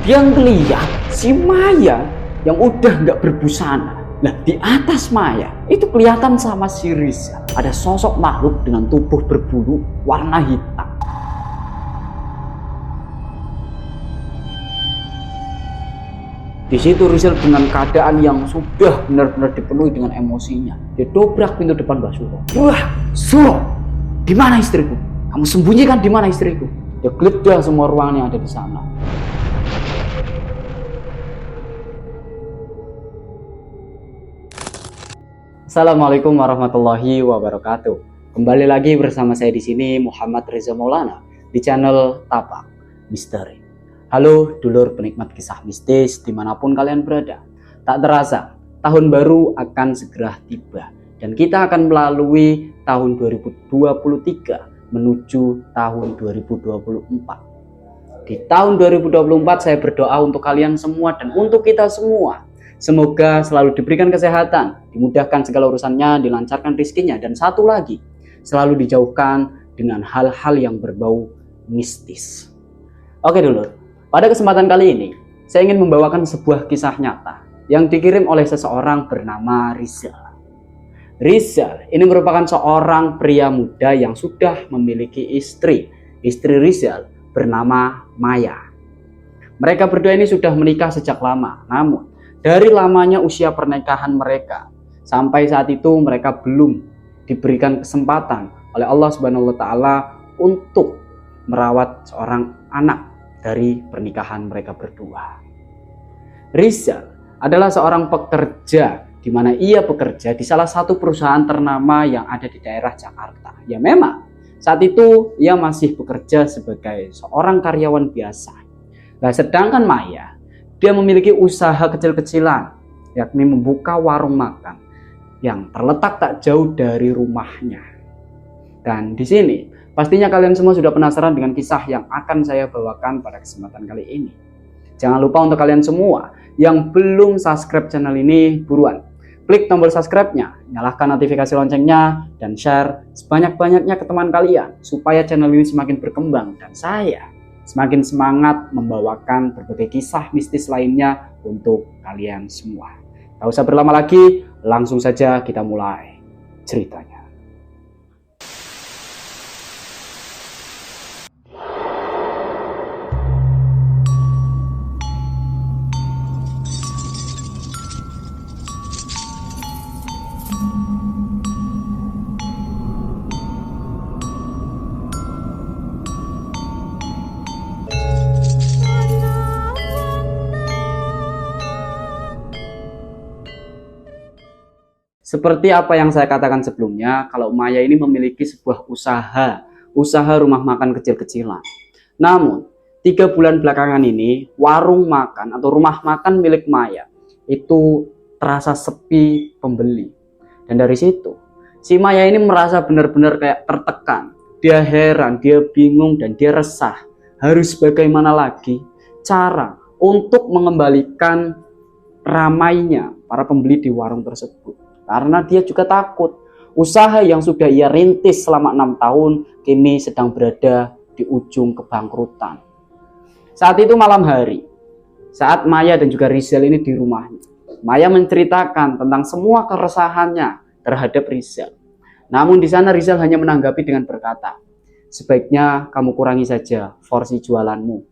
Dia ngeliat si Maya yang udah nggak berbusana. Nah, di atas Maya itu kelihatan sama si Rizal ada sosok makhluk dengan tubuh berbulu warna hitam. Di situ Rizal dengan keadaan yang sudah benar-benar dipenuhi dengan emosinya. Dia dobrak pintu depan Mbak Suro. Wah, Suro, di mana istriku? Kamu sembunyikan di mana istriku? Dia geledah semua ruangan yang ada di sana. Assalamualaikum warahmatullahi wabarakatuh. Kembali lagi bersama saya di sini Muhammad Reza Maulana di channel Tapak Misteri. Halo dulur penikmat kisah mistis dimanapun kalian berada. Tak terasa tahun baru akan segera tiba dan kita akan melalui tahun 2023 menuju tahun 2024. Di tahun 2024 saya berdoa untuk kalian semua dan untuk kita semua. Semoga selalu diberikan kesehatan, dimudahkan segala urusannya, dilancarkan rezekinya, dan satu lagi, selalu dijauhkan dengan hal-hal yang berbau mistis. Oke dulur, pada kesempatan kali ini, saya ingin membawakan sebuah kisah nyata yang dikirim oleh seseorang bernama Rizal. Rizal ini merupakan seorang pria muda yang sudah memiliki istri. Istri Rizal bernama Maya. Mereka berdua ini sudah menikah sejak lama, namun dari lamanya usia pernikahan mereka sampai saat itu mereka belum diberikan kesempatan oleh Allah Subhanahu wa taala untuk merawat seorang anak dari pernikahan mereka berdua. Rizal adalah seorang pekerja di mana ia bekerja di salah satu perusahaan ternama yang ada di daerah Jakarta. Ya memang saat itu ia masih bekerja sebagai seorang karyawan biasa. Nah, sedangkan Maya dia memiliki usaha kecil-kecilan, yakni membuka warung makan yang terletak tak jauh dari rumahnya. Dan di sini, pastinya kalian semua sudah penasaran dengan kisah yang akan saya bawakan pada kesempatan kali ini. Jangan lupa untuk kalian semua yang belum subscribe channel ini, buruan klik tombol subscribe-nya, nyalakan notifikasi loncengnya, dan share sebanyak-banyaknya ke teman kalian supaya channel ini semakin berkembang dan saya semakin semangat membawakan berbagai kisah mistis lainnya untuk kalian semua. Tak usah berlama lagi, langsung saja kita mulai ceritanya. Seperti apa yang saya katakan sebelumnya, kalau Maya ini memiliki sebuah usaha rumah makan kecil-kecilan. Namun, 3 bulan belakangan ini, warung makan atau rumah makan milik Maya itu terasa sepi pembeli. Dan dari situ, si Maya ini merasa benar-benar kayak tertekan. Dia heran, dia bingung, dan dia resah. Harus bagaimana lagi cara untuk mengembalikan ramainya para pembeli di warung tersebut. Karena dia juga takut usaha yang sudah ia rintis selama 6 tahun kini sedang berada di ujung kebangkrutan. Saat itu malam hari, saat Maya dan juga Rizal ini di rumahnya, Maya menceritakan tentang semua keresahannya terhadap Rizal. Namun di sana Rizal hanya menanggapi dengan berkata, sebaiknya kamu kurangi saja porsi jualanmu.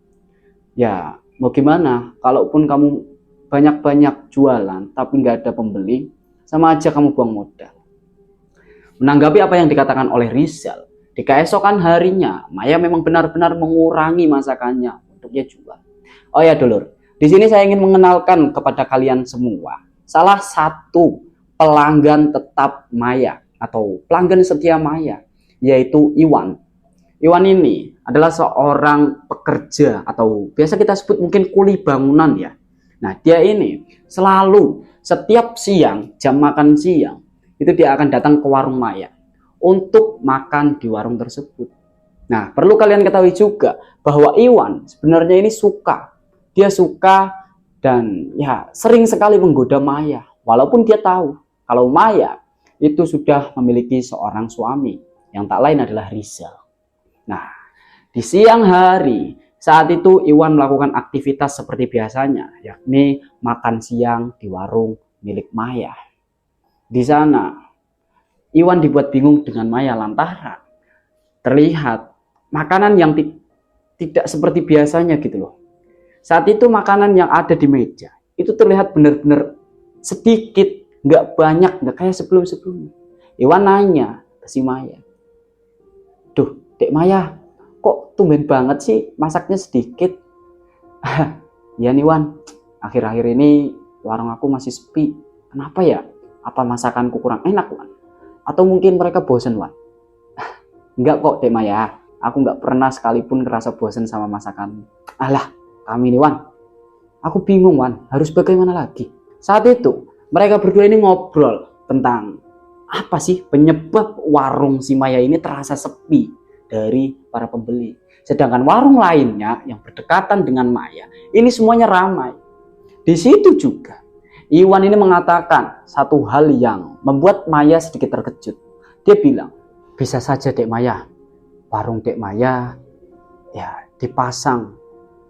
Ya mau gimana, kalaupun kamu banyak-banyak jualan tapi nggak ada pembeli, sama aja kamu buang modal. Menanggapi apa yang dikatakan oleh Rizal, di keesokan harinya Maya memang benar-benar mengurangi masakannya untuk dia jual. Oh ya dulur, di sini saya ingin mengenalkan kepada kalian semua salah satu pelanggan tetap Maya atau pelanggan setia Maya, yaitu Iwan. Iwan ini adalah seorang pekerja atau biasa kita sebut mungkin kuli bangunan ya. Nah, dia ini selalu setiap siang, jam makan siang, itu dia akan datang ke warung Maya untuk makan di warung tersebut. Nah, perlu kalian ketahui juga bahwa Iwan sebenarnya ini suka. Dia suka dan ya sering sekali menggoda Maya. Walaupun dia tahu kalau Maya itu sudah memiliki seorang suami yang tak lain adalah Rizal. Nah, di siang hari Saat itu Iwan melakukan aktivitas seperti biasanya, yakni makan siang di warung milik Maya. Di sana, Iwan dibuat bingung dengan Maya lantaran terlihat makanan yang tidak seperti biasanya gitu loh. Saat itu makanan yang ada di meja itu terlihat benar-benar sedikit, nggak banyak, nggak kayak sebelum-sebelumnya. Iwan nanya ke si Maya, "Duh, Dek Maya, kok tumben banget sih masaknya sedikit?" "Ya nih Wan, akhir-akhir ini warung aku masih sepi. Kenapa ya? Apa masakanku kurang enak Wan? Atau mungkin mereka bosen Wan?" "Enggak kok Dek Maya, aku nggak pernah sekalipun ngerasa bosen sama masakanmu." "Alah, kami nih Wan, aku bingung Wan, harus bagaimana lagi?" Saat itu mereka berdua ini ngobrol tentang apa sih penyebab warung si Maya ini terasa sepi dari para pembeli. Sedangkan warung lainnya yang berdekatan dengan Maya ini semuanya ramai. Di situ juga Iwan ini mengatakan satu hal yang membuat Maya sedikit terkejut. Dia bilang, "Bisa saja Dek Maya, warung Dek Maya ya dipasang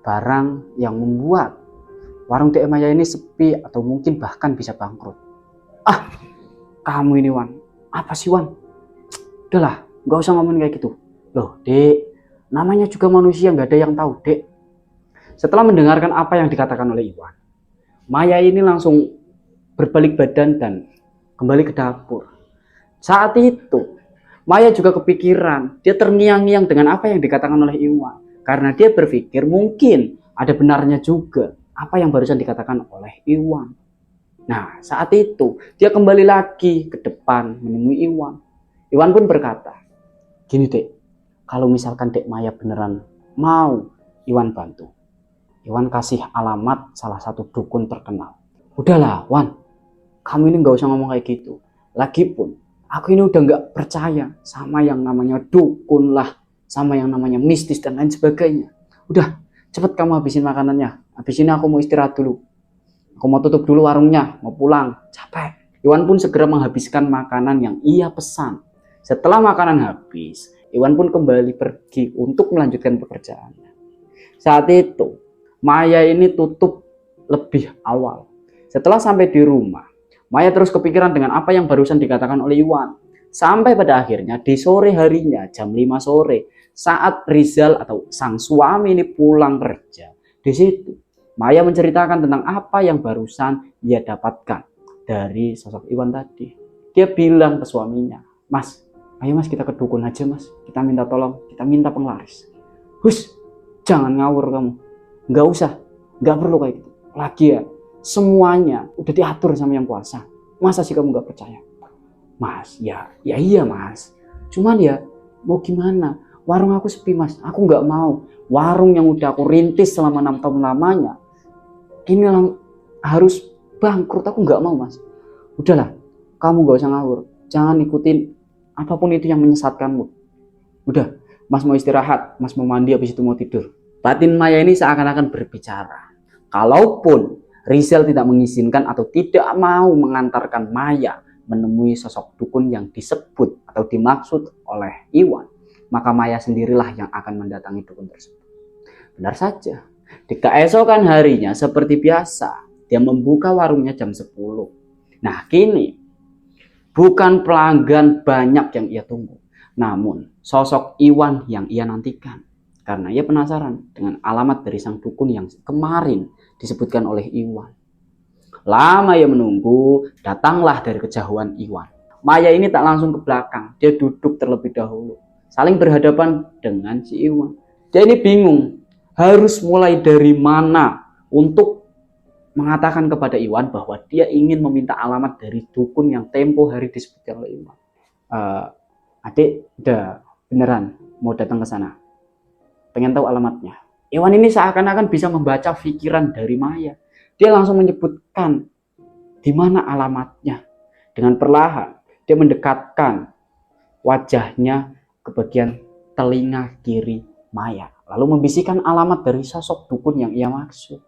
barang yang membuat warung Dek Maya ini sepi atau mungkin bahkan bisa bangkrut." "Ah, kamu ini Wan, apa sih Wan? Udahlah, gak usah ngomongin kayak gitu." "Loh Dek, namanya juga manusia, gak ada yang tahu Dek." Setelah mendengarkan apa yang dikatakan oleh Iwan, Maya ini langsung berbalik badan dan kembali ke dapur. Saat itu Maya juga kepikiran, dia terngiang-ngiang dengan apa yang dikatakan oleh Iwan. Karena dia berpikir mungkin ada benarnya juga apa yang barusan dikatakan oleh Iwan. Nah, saat itu dia kembali lagi ke depan menemui Iwan. Iwan pun berkata, "Gini Dek, kalau misalkan Dek Maya beneran mau Iwan bantu, Iwan kasih alamat salah satu dukun terkenal." "Udahlah Wan, kamu ini gak usah ngomong kayak gitu. Lagipun aku ini udah gak percaya sama yang namanya dukun lah, sama yang namanya mistis dan lain sebagainya. Udah, cepet kamu habisin makanannya. Habis ini aku mau istirahat dulu. Aku mau tutup dulu warungnya, mau pulang, capek." Iwan pun segera menghabiskan makanan yang ia pesan. Setelah makanan habis, Iwan pun kembali pergi untuk melanjutkan pekerjaannya. Saat itu, Maya ini tutup lebih awal. Setelah sampai di rumah, Maya terus kepikiran dengan apa yang barusan dikatakan oleh Iwan. Sampai pada akhirnya di sore harinya, jam 5 sore, saat Rizal atau sang suami ini pulang kerja, di situ Maya menceritakan tentang apa yang barusan ia dapatkan dari sosok Iwan tadi. Dia bilang ke suaminya, "Mas, ayo mas kita ke dukun aja mas. Kita minta tolong, kita minta penglaris." "Hus, jangan ngawur kamu. Nggak usah, nggak perlu kayak gitu. Lagi ya, semuanya udah diatur sama yang kuasa. Masa sih kamu nggak percaya?" "Mas, ya iya mas. Cuman ya mau gimana? Warung aku sepi mas. Aku nggak mau warung yang udah aku rintis selama 6 tahun lamanya ini harus bangkrut. Aku nggak mau mas. Udahlah, kamu nggak usah ngawur. Jangan ikutin apapun itu yang menyesatkanmu. Udah, mas mau istirahat, mas mau mandi, habis itu mau tidur." Batin Maya ini seakan-akan berbicara, kalaupun Rizal tidak mengizinkan atau tidak mau mengantarkan Maya menemui sosok dukun yang disebut atau dimaksud oleh Iwan, maka Maya sendirilah yang akan mendatangi dukun tersebut. Benar saja, di keesokan harinya seperti biasa, dia membuka warungnya jam 10. Nah kini, bukan pelanggan banyak yang ia tunggu, namun sosok Iwan yang ia nantikan. Karena ia penasaran dengan alamat dari sang dukun yang kemarin disebutkan oleh Iwan. Lama ia menunggu, datanglah dari kejauhan Iwan. Maya ini tak langsung ke belakang, dia duduk terlebih dahulu, saling berhadapan dengan si Iwan. Dia ini bingung, harus mulai dari mana untuk mengatakan kepada Iwan bahwa dia ingin meminta alamat dari dukun yang tempo hari disebutkan oleh Iwan. "Adik, udah beneran mau datang ke sana? Pengen tahu alamatnya?" Iwan ini seakan-akan bisa membaca pikiran dari Maya. Dia langsung menyebutkan di mana alamatnya. Dengan perlahan, dia mendekatkan wajahnya ke bagian telinga kiri Maya, lalu membisikkan alamat dari sosok dukun yang ia maksud.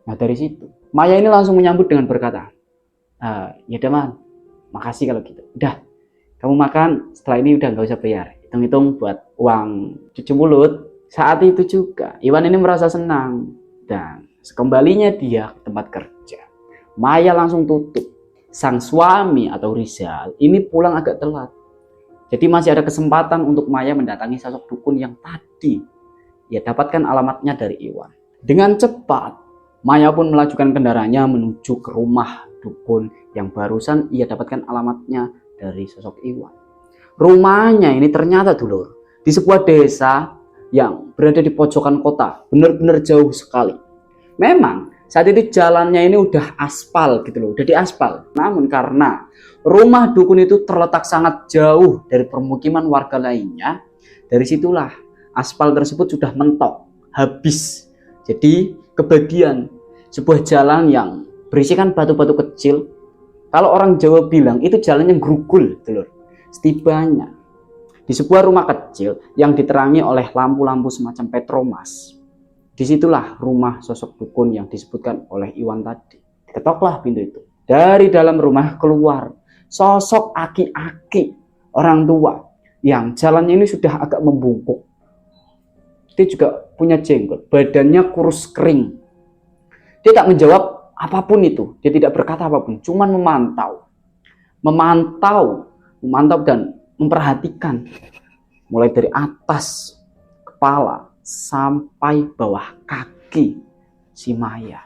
Nah dari situ, Maya ini langsung menyambut dengan berkata, "Ya udah man, makasih kalau gitu. Udah, kamu makan, setelah ini udah nggak usah bayar. Hitung-hitung buat uang cuci mulut Saat itu juga Iwan ini merasa senang, dan sekembalinya dia ke tempat kerja, Maya langsung tutup. Sang suami atau Rizal ini pulang agak telat. Jadi masih ada kesempatan untuk Maya mendatangi sosok dukun yang tadi ia dapatkan alamatnya dari Iwan. Dengan cepat, Maya pun melajukan kendaraannya menuju ke rumah dukun yang barusan ia dapatkan alamatnya dari sosok Iwan. Rumahnya ini ternyata dulur di sebuah desa yang berada di pojokan kota, benar-benar jauh sekali. Memang saat itu jalannya ini udah aspal gitu loh, udah diaspal. Namun karena rumah dukun itu terletak sangat jauh dari permukiman warga lainnya, dari situlah aspal tersebut sudah mentok, habis. Jadi kebagian sebuah jalan yang berisikan batu-batu kecil. Kalau orang Jawa bilang itu jalannya grugul, dulur. Setibanya di sebuah rumah kecil yang diterangi oleh lampu-lampu semacam petromas, disitulah rumah sosok dukun yang disebutkan oleh Iwan tadi. Ketoklah pintu itu. Dari dalam rumah keluar sosok aki-aki orang tua yang jalannya ini sudah agak membungkuk. Dia juga punya jenggot, badannya kurus kering. Dia tak menjawab apapun itu, dia tidak berkata apapun, cuman memantau dan memperhatikan mulai dari atas kepala sampai bawah kaki si Maya.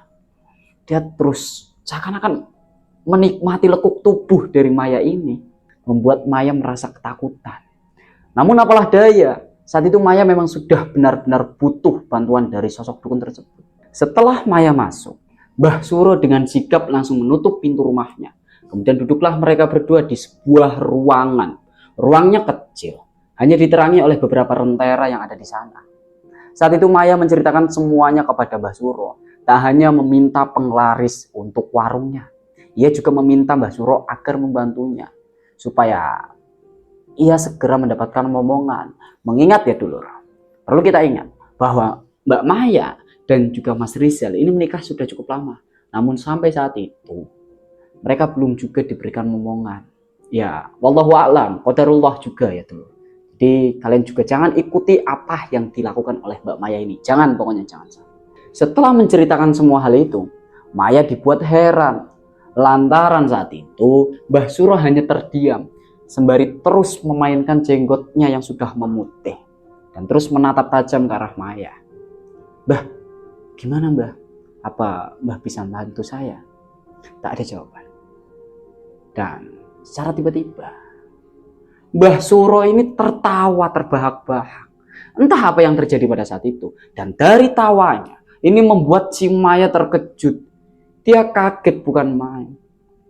Dia terus seakan-akan menikmati lekuk tubuh dari Maya ini, membuat Maya merasa ketakutan. Namun apalah daya, saat itu Maya memang sudah benar-benar butuh bantuan dari sosok dukun tersebut. Setelah Maya masuk, Mbah Suro dengan sigap langsung menutup pintu rumahnya. Kemudian duduklah mereka berdua di sebuah ruangan. Ruangnya kecil, hanya diterangi oleh beberapa rentera yang ada di sana. Saat itu Maya menceritakan semuanya kepada Mbah Suro. Tak hanya meminta penglaris untuk warungnya, ia juga meminta Mbah Suro agar membantunya supaya ia segera mendapatkan momongan. Mengingat ya dulur, perlu kita ingat bahwa Mbak Maya dan juga Mas Rizal ini menikah sudah cukup lama. Namun sampai saat itu mereka belum juga diberikan momongan. Ya, wallahu a'lam, qadarullah juga ya dulur. Jadi kalian juga jangan ikuti apa yang dilakukan oleh Mbak Maya ini. Jangan, pokoknya jangan. Setelah menceritakan semua hal itu, Maya dibuat heran. Lantaran saat itu Mbah Suro hanya terdiam sembari terus memainkan jenggotnya yang sudah memutih dan terus menatap tajam ke arah Maya. "Mbah, gimana Mbah? Apa Mbah bisa bantu saya?" Tak ada jawaban. Dan secara tiba-tiba Mbah Suro ini tertawa terbahak-bahak. Entah apa yang terjadi pada saat itu. Dan dari tawanya ini membuat si Maya terkejut. Dia kaget bukan main.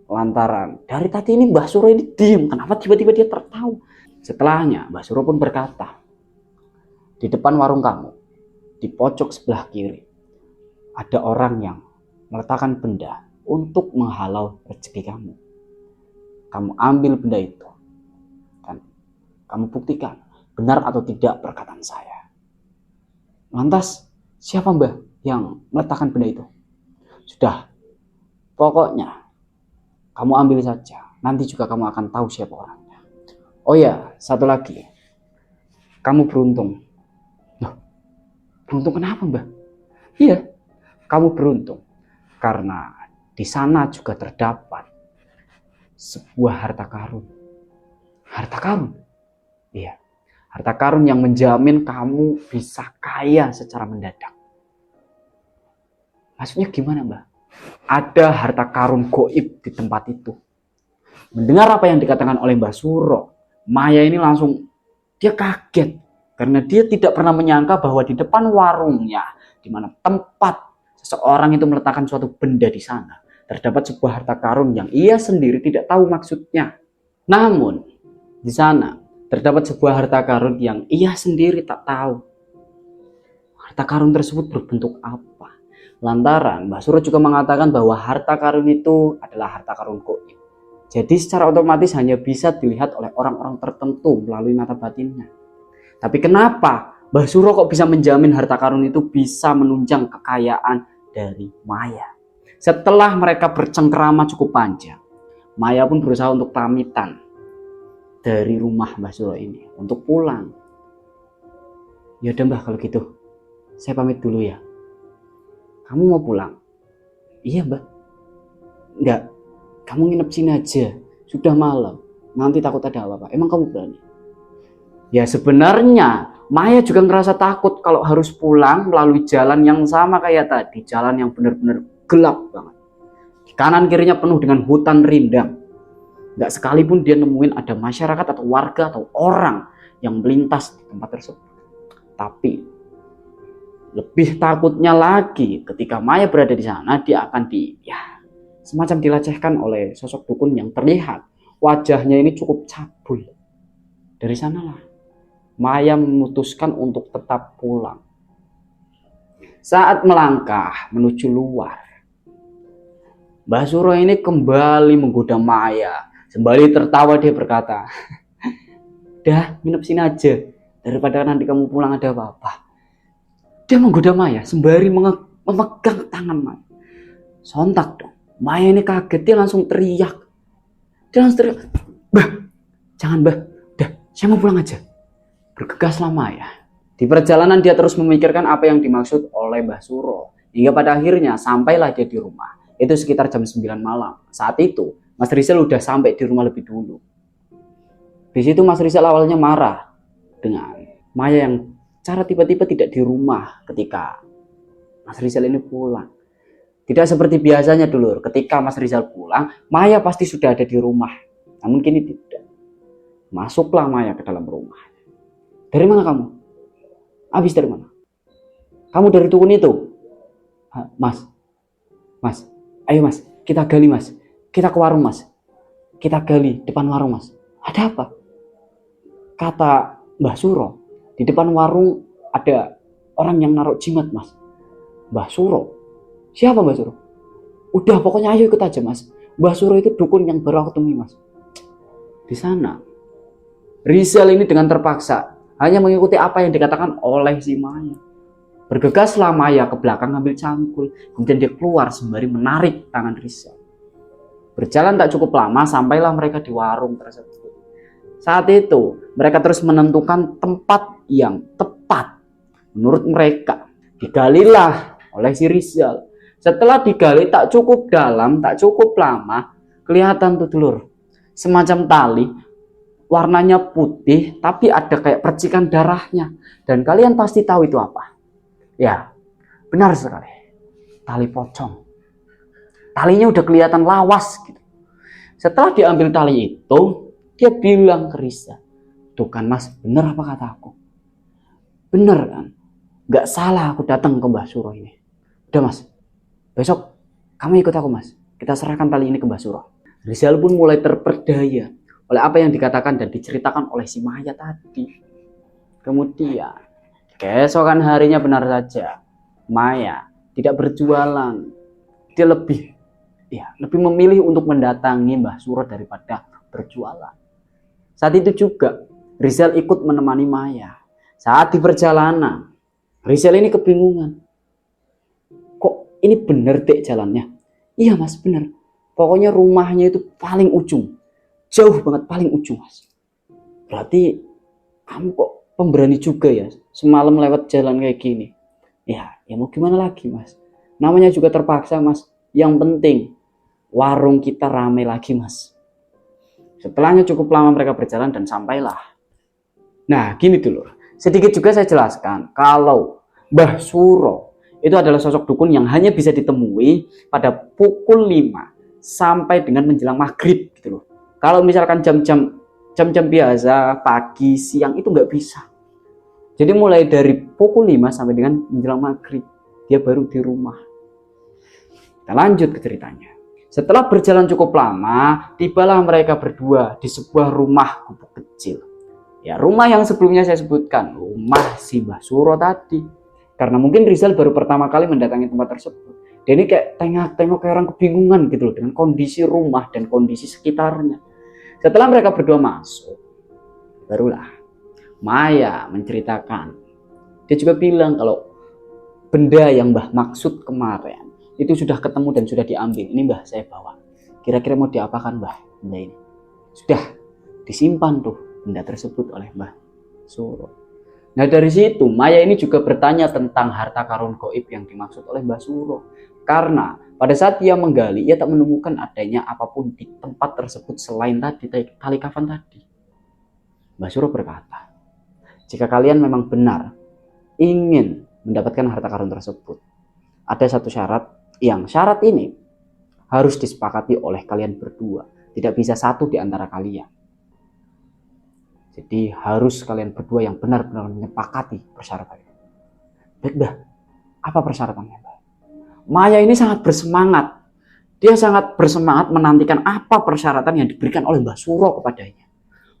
Lantaran dari tadi ini Mbah Suro ini diam. Kenapa tiba-tiba dia tertawa? Setelahnya Mbah Suro pun berkata, "Di depan warung kamu, di pojok sebelah kiri, ada orang yang meletakkan benda untuk menghalau rezeki kamu. Kamu ambil benda itu dan kamu buktikan benar atau tidak perkataan saya." "Lantas siapa Mbah yang meletakkan benda itu?" "Sudah, pokoknya kamu ambil saja. Nanti juga kamu akan tahu siapa orangnya. Oh ya, satu lagi. Kamu beruntung." "Loh, beruntung kenapa Mbah?" "Iya, kamu beruntung karena di sana juga terdapat sebuah harta karun." "Harta karun?" "Iya, harta karun yang menjamin kamu bisa kaya secara mendadak." "Maksudnya gimana Mbah?" "Ada harta karun goib di tempat itu." Mendengar apa yang dikatakan oleh Mbah Suro, Maya ini langsung dia kaget karena dia tidak pernah menyangka bahwa di depan warungnya, di mana tempat seseorang itu meletakkan suatu benda di sana, terdapat sebuah harta karun yang ia sendiri tidak tahu maksudnya. Namun di sana terdapat sebuah harta karun yang ia sendiri tak tahu harta karun tersebut berbentuk apa. Lantaran Mbah Suro juga mengatakan bahwa harta karun itu adalah harta karun goib. Jadi secara otomatis hanya bisa dilihat oleh orang-orang tertentu melalui mata batinnya. Tapi kenapa Mbah Suro kok bisa menjamin harta karun itu bisa menunjang kekayaan dari Maya? Setelah mereka bercengkerama cukup panjang, Maya pun berusaha untuk pamitan dari rumah Mbah Suro ini untuk pulang. Ya udah Mbah, kalau gitu saya pamit dulu ya. Kamu mau pulang? Iya Mbah. Enggak, kamu nginep sini aja. Sudah malam. Nanti takut ada apa-apa. Emang kamu berani? Ya sebenarnya Maya juga ngerasa takut kalau harus pulang melalui jalan yang sama kayak tadi. Jalan yang benar-benar gelap banget. Di kanan kirinya penuh dengan hutan rindang. Nggak sekalipun dia nemuin ada masyarakat atau warga atau orang yang melintas di tempat tersebut. Tapi lebih takutnya lagi ketika Maya berada di sana, dia akan semacam dilecehkan oleh sosok dukun yang terlihat wajahnya ini cukup cabul. Dari sanalah Maya memutuskan untuk tetap pulang. Saat melangkah menuju luar, Mbah Suro ini kembali menggoda Maya. Sembari tertawa dia berkata, "Dah, nginep sini aja. Daripada nanti kamu pulang ada apa-apa." Dia menggoda Maya sembari memegang tangan Maya. Sontak dong, Maya ini kaget, dia langsung teriak. "Bah, jangan Bah, dah, saya mau pulang aja." Bergegaslah Maya. Di perjalanan dia terus memikirkan apa yang dimaksud oleh Mbah Suro. Hingga pada akhirnya sampailah dia di rumah. Itu sekitar jam 9 malam. Saat itu Mas Rizal udah sampai di rumah lebih dulu. Di situ Mas Rizal awalnya marah dengan Maya yang cara tiba-tiba tidak di rumah ketika Mas Rizal ini pulang. Tidak seperti biasanya dulu, ketika Mas Rizal pulang, Maya pasti sudah ada di rumah. Namun kini tidak. Masuklah Maya ke dalam rumah. "Dari mana kamu? Habis dari mana? Kamu dari dukun itu?" Mas, ayo Mas, kita gali Mas. Kita ke warung Mas. Kita gali depan warung Mas. "Ada apa?" Kata Mbah Suro, di depan warung ada orang yang naruh jimat Mas. Mbah Suro? Siapa Mbah Suro? Udah pokoknya ayo ikut aja Mas. Mbah Suro itu dukun yang baru aku temui Mas. Di sana Rizal ini dengan terpaksa hanya mengikuti apa yang dikatakan oleh si Maya. Bergegaslah Maya ke belakang ngambil cangkul. Kemudian dia keluar sembari menarik tangan Rizal. Berjalan tak cukup lama sampailah mereka di warung tersebut. Saat itu mereka terus menentukan tempat yang tepat menurut mereka. Digalilah oleh si Rizal. Setelah digali tak cukup dalam, tak cukup lama, kelihatan tuh dulur, semacam tali, warnanya putih tapi ada kayak percikan darahnya. Dan kalian pasti tahu itu apa? Ya, benar sekali, tali pocong. Talinya udah kelihatan lawas gitu. Setelah diambil tali itu, dia bilang ke Rizal, "Tuh kan Mas, bener apa kata aku? Bener kan? Gak salah aku datang ke Mbah Suro ini. Udah Mas, besok kamu ikut aku Mas. Kita serahkan tali ini ke Mbah Suro." Rizal pun mulai terperdaya oleh apa yang dikatakan dan diceritakan oleh si Maya tadi. Kemudian keesokan harinya benar saja Maya tidak berjualan. Dia lebih memilih untuk mendatangi Mbah Suro daripada berjualan. Saat itu juga Rizal ikut menemani Maya. Saat di perjalanan, Rizal ini kebingungan. Kok ini bener dek jalannya? Iya Mas, bener. Pokoknya rumahnya itu paling ujung. Jauh banget, paling ujung Mas. Berarti kamu kok pemberani juga ya, semalam lewat jalan kayak gini. Ya mau gimana lagi Mas. Namanya juga terpaksa Mas. Yang penting warung kita ramai lagi Mas. Setelahnya cukup lama mereka berjalan dan sampailah. Nah gini dulu, sedikit juga saya jelaskan kalau Mbah Suro itu adalah sosok dukun yang hanya bisa ditemui pada pukul 5 sampai dengan menjelang maghrib gitu loh. Kalau misalkan jam-jam biasa pagi siang itu nggak bisa. Jadi mulai dari pukul 5 sampai dengan menjelang maghrib dia baru di rumah. Kita lanjut ke ceritanya. Setelah berjalan cukup lama, tibalah mereka berdua di sebuah rumah gubuk kecil. Ya, rumah yang sebelumnya saya sebutkan, rumah si Mbah Suro tadi. Karena mungkin Rizal baru pertama kali mendatangi tempat tersebut. Dia ini kayak tengok kayak orang kebingungan gitu loh dengan kondisi rumah dan kondisi sekitarnya. Setelah mereka berdua masuk, barulah Maya menceritakan. Dia juga bilang kalau benda yang Mbah maksud kemarin itu sudah ketemu dan sudah diambil. Ini Mbah saya bawa. Kira-kira mau diapakan Mbah benda ini? Sudah disimpan tuh benda tersebut oleh Mbah Suro. Nah dari situ Maya ini juga bertanya tentang harta karun gaib yang dimaksud oleh Mbah Suro. Karena pada saat ia menggali, ia tak menemukan adanya apapun di tempat tersebut selain tadi tali kafan tadi. Mbah Suro berkata, jika kalian memang benar ingin mendapatkan harta karun tersebut, ada satu syarat yang syarat ini harus disepakati oleh kalian berdua. Tidak bisa satu di antara kalian. Jadi harus kalian berdua yang benar-benar menyepakati persyaratannya. Baik Mbah, apa persyaratannya Mbah? Maya ini sangat bersemangat. Dia sangat bersemangat menantikan apa persyaratan yang diberikan oleh Mbah Suro kepadanya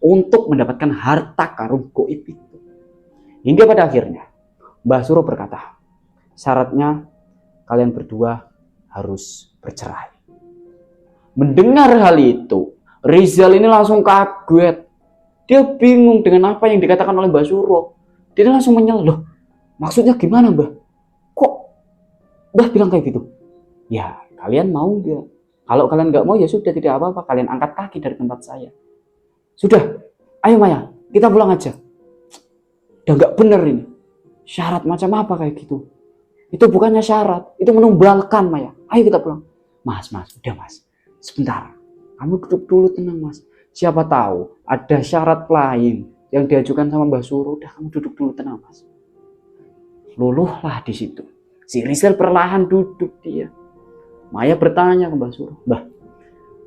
untuk mendapatkan harta karun gaib itu. Hingga pada akhirnya Mbah Suro berkata, syaratnya kalian berdua harus bercerai. Mendengar hal itu, Rizal ini langsung kaget. Dia bingung dengan apa yang dikatakan oleh Mbah Suro. Dia langsung menyela, loh, maksudnya gimana Mbah? Kok Mbah bilang kayak gitu? Ya, kalian mau nggak? Kalau kalian nggak mau ya sudah, tidak apa-apa. Kalian angkat kaki dari tempat saya. Sudah, ayo Maya, kita pulang aja. Udah nggak bener ini. Syarat macam apa kayak gitu? Itu bukannya syarat, itu menumbalkan Maya. Ayo kita pulang. Mas, udah mas. Sebentar, kamu duduk dulu, tenang mas. Siapa tahu ada syarat lain yang diajukan sama Mbah Suro. Udah, kamu duduk dulu, tenang mas. Luluhlah di situ. Si Rizal perlahan duduk dia. Maya bertanya ke Mbah Suro, Mbah,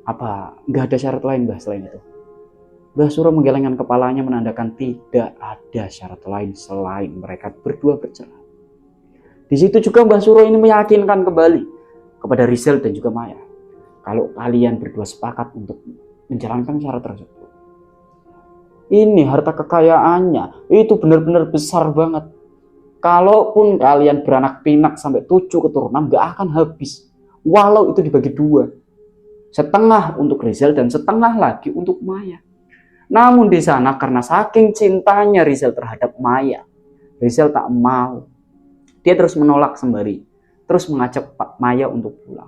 apa nggak ada syarat lain Mbah selain itu? Mbah Suro menggelengkan kepalanya menandakan tidak ada syarat lain selain mereka berdua bercerai. Di situ juga Mbah Suro ini meyakinkan kembali kepada Rizal dan juga Maya, kalau kalian berdua sepakat untuk menjalankan syarat tersebut, ini harta kekayaannya itu benar-benar besar banget. Kalaupun kalian beranak pinak sampai 7 keturunan gak akan habis, walau itu dibagi 2, setengah untuk Rizal dan setengah lagi untuk Maya. Namun di sana karena saking cintanya Rizal terhadap Maya, Rizal tak mau. Dia terus menolak sembari terus mengajak Pak Maya untuk pulang.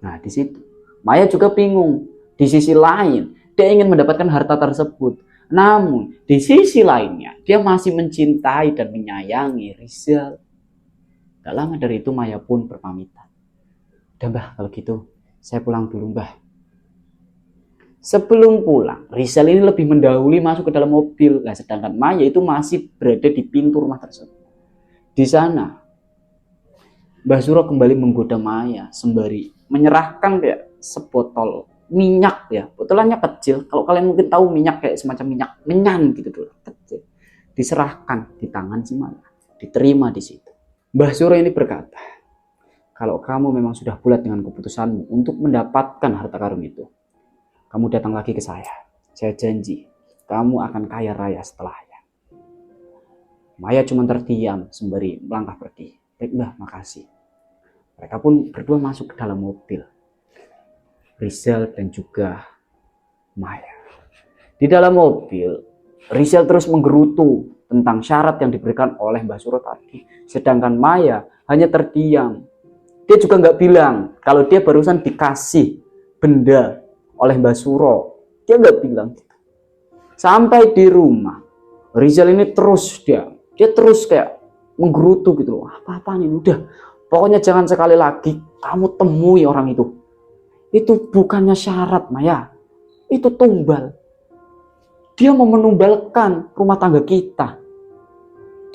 Nah di situ Maya juga bingung. Di sisi lain dia ingin mendapatkan harta tersebut, namun di sisi lainnya dia masih mencintai dan menyayangi Rizal. Gak lama dari itu Maya pun berpamitan. Udah Mbah, kalau gitu saya pulang dulu Mbah. Sebelum pulang, Rizal ini lebih mendahului masuk ke dalam mobil. Nah, sedangkan Maya itu masih berada di pintu rumah tersebut. Di sana Mbah Suro kembali menggoda Maya sembari menyerahkan kayak sebotol minyak ya, botolannya kecil. Kalau kalian mungkin tahu minyak kayak semacam minyak menyan gitu dulu, kecil. Diserahkan di tangan si Maya, diterima di situ. Mbah Suro ini berkata, kalau kamu memang sudah bulat dengan keputusanmu untuk mendapatkan harta karun itu, kamu datang lagi ke saya. Saya janji, kamu akan kaya raya setelahnya. Maya cuma terdiam sembari melangkah pergi. Baik Mbah, makasih. Mereka pun berdua masuk ke dalam mobil. Rizal dan juga Maya. Di dalam mobil, Rizal terus menggerutu tentang syarat yang diberikan oleh Mbah Suro tadi. Sedangkan Maya hanya terdiam. Dia juga nggak bilang kalau dia barusan dikasih benda oleh Mbah Suro. Dia nggak bilang. Sampai di rumah, Rizal ini terus dia terus kayak menggerutu gitu loh. Apa-apaan ini, udah. Pokoknya jangan sekali lagi kamu temui orang itu. Itu bukannya syarat Maya, itu tumbal. Dia mau menumbalkan rumah tangga kita.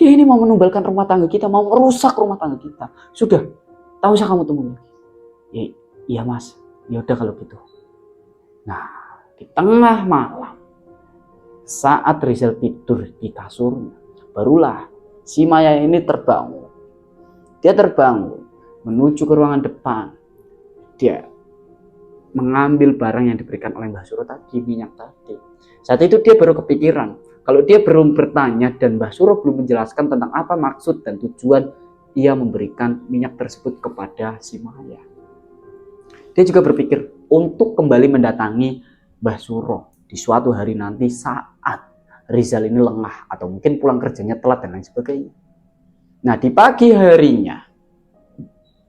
Dia ini mau menumbalkan rumah tangga kita, mau merusak rumah tangga kita. Sudah, tak usah kamu temui lagi. Iya mas, ya udah kalau gitu. Nah, di tengah malam, saat Rizal tidur di kasurnya, barulah si Maya ini terbangun. Dia terbangun menuju ke ruangan depan. Dia mengambil barang yang diberikan oleh Mbah Suro tadi, minyak tadi. Saat itu dia baru kepikiran, kalau dia belum bertanya dan Mbah Suro belum menjelaskan tentang apa maksud dan tujuan ia memberikan minyak tersebut kepada si Maya. Dia juga berpikir untuk kembali mendatangi Mbah Suro di suatu hari nanti saat Rizal ini lengah atau mungkin pulang kerjanya telat dan lain sebagainya. Nah di pagi harinya,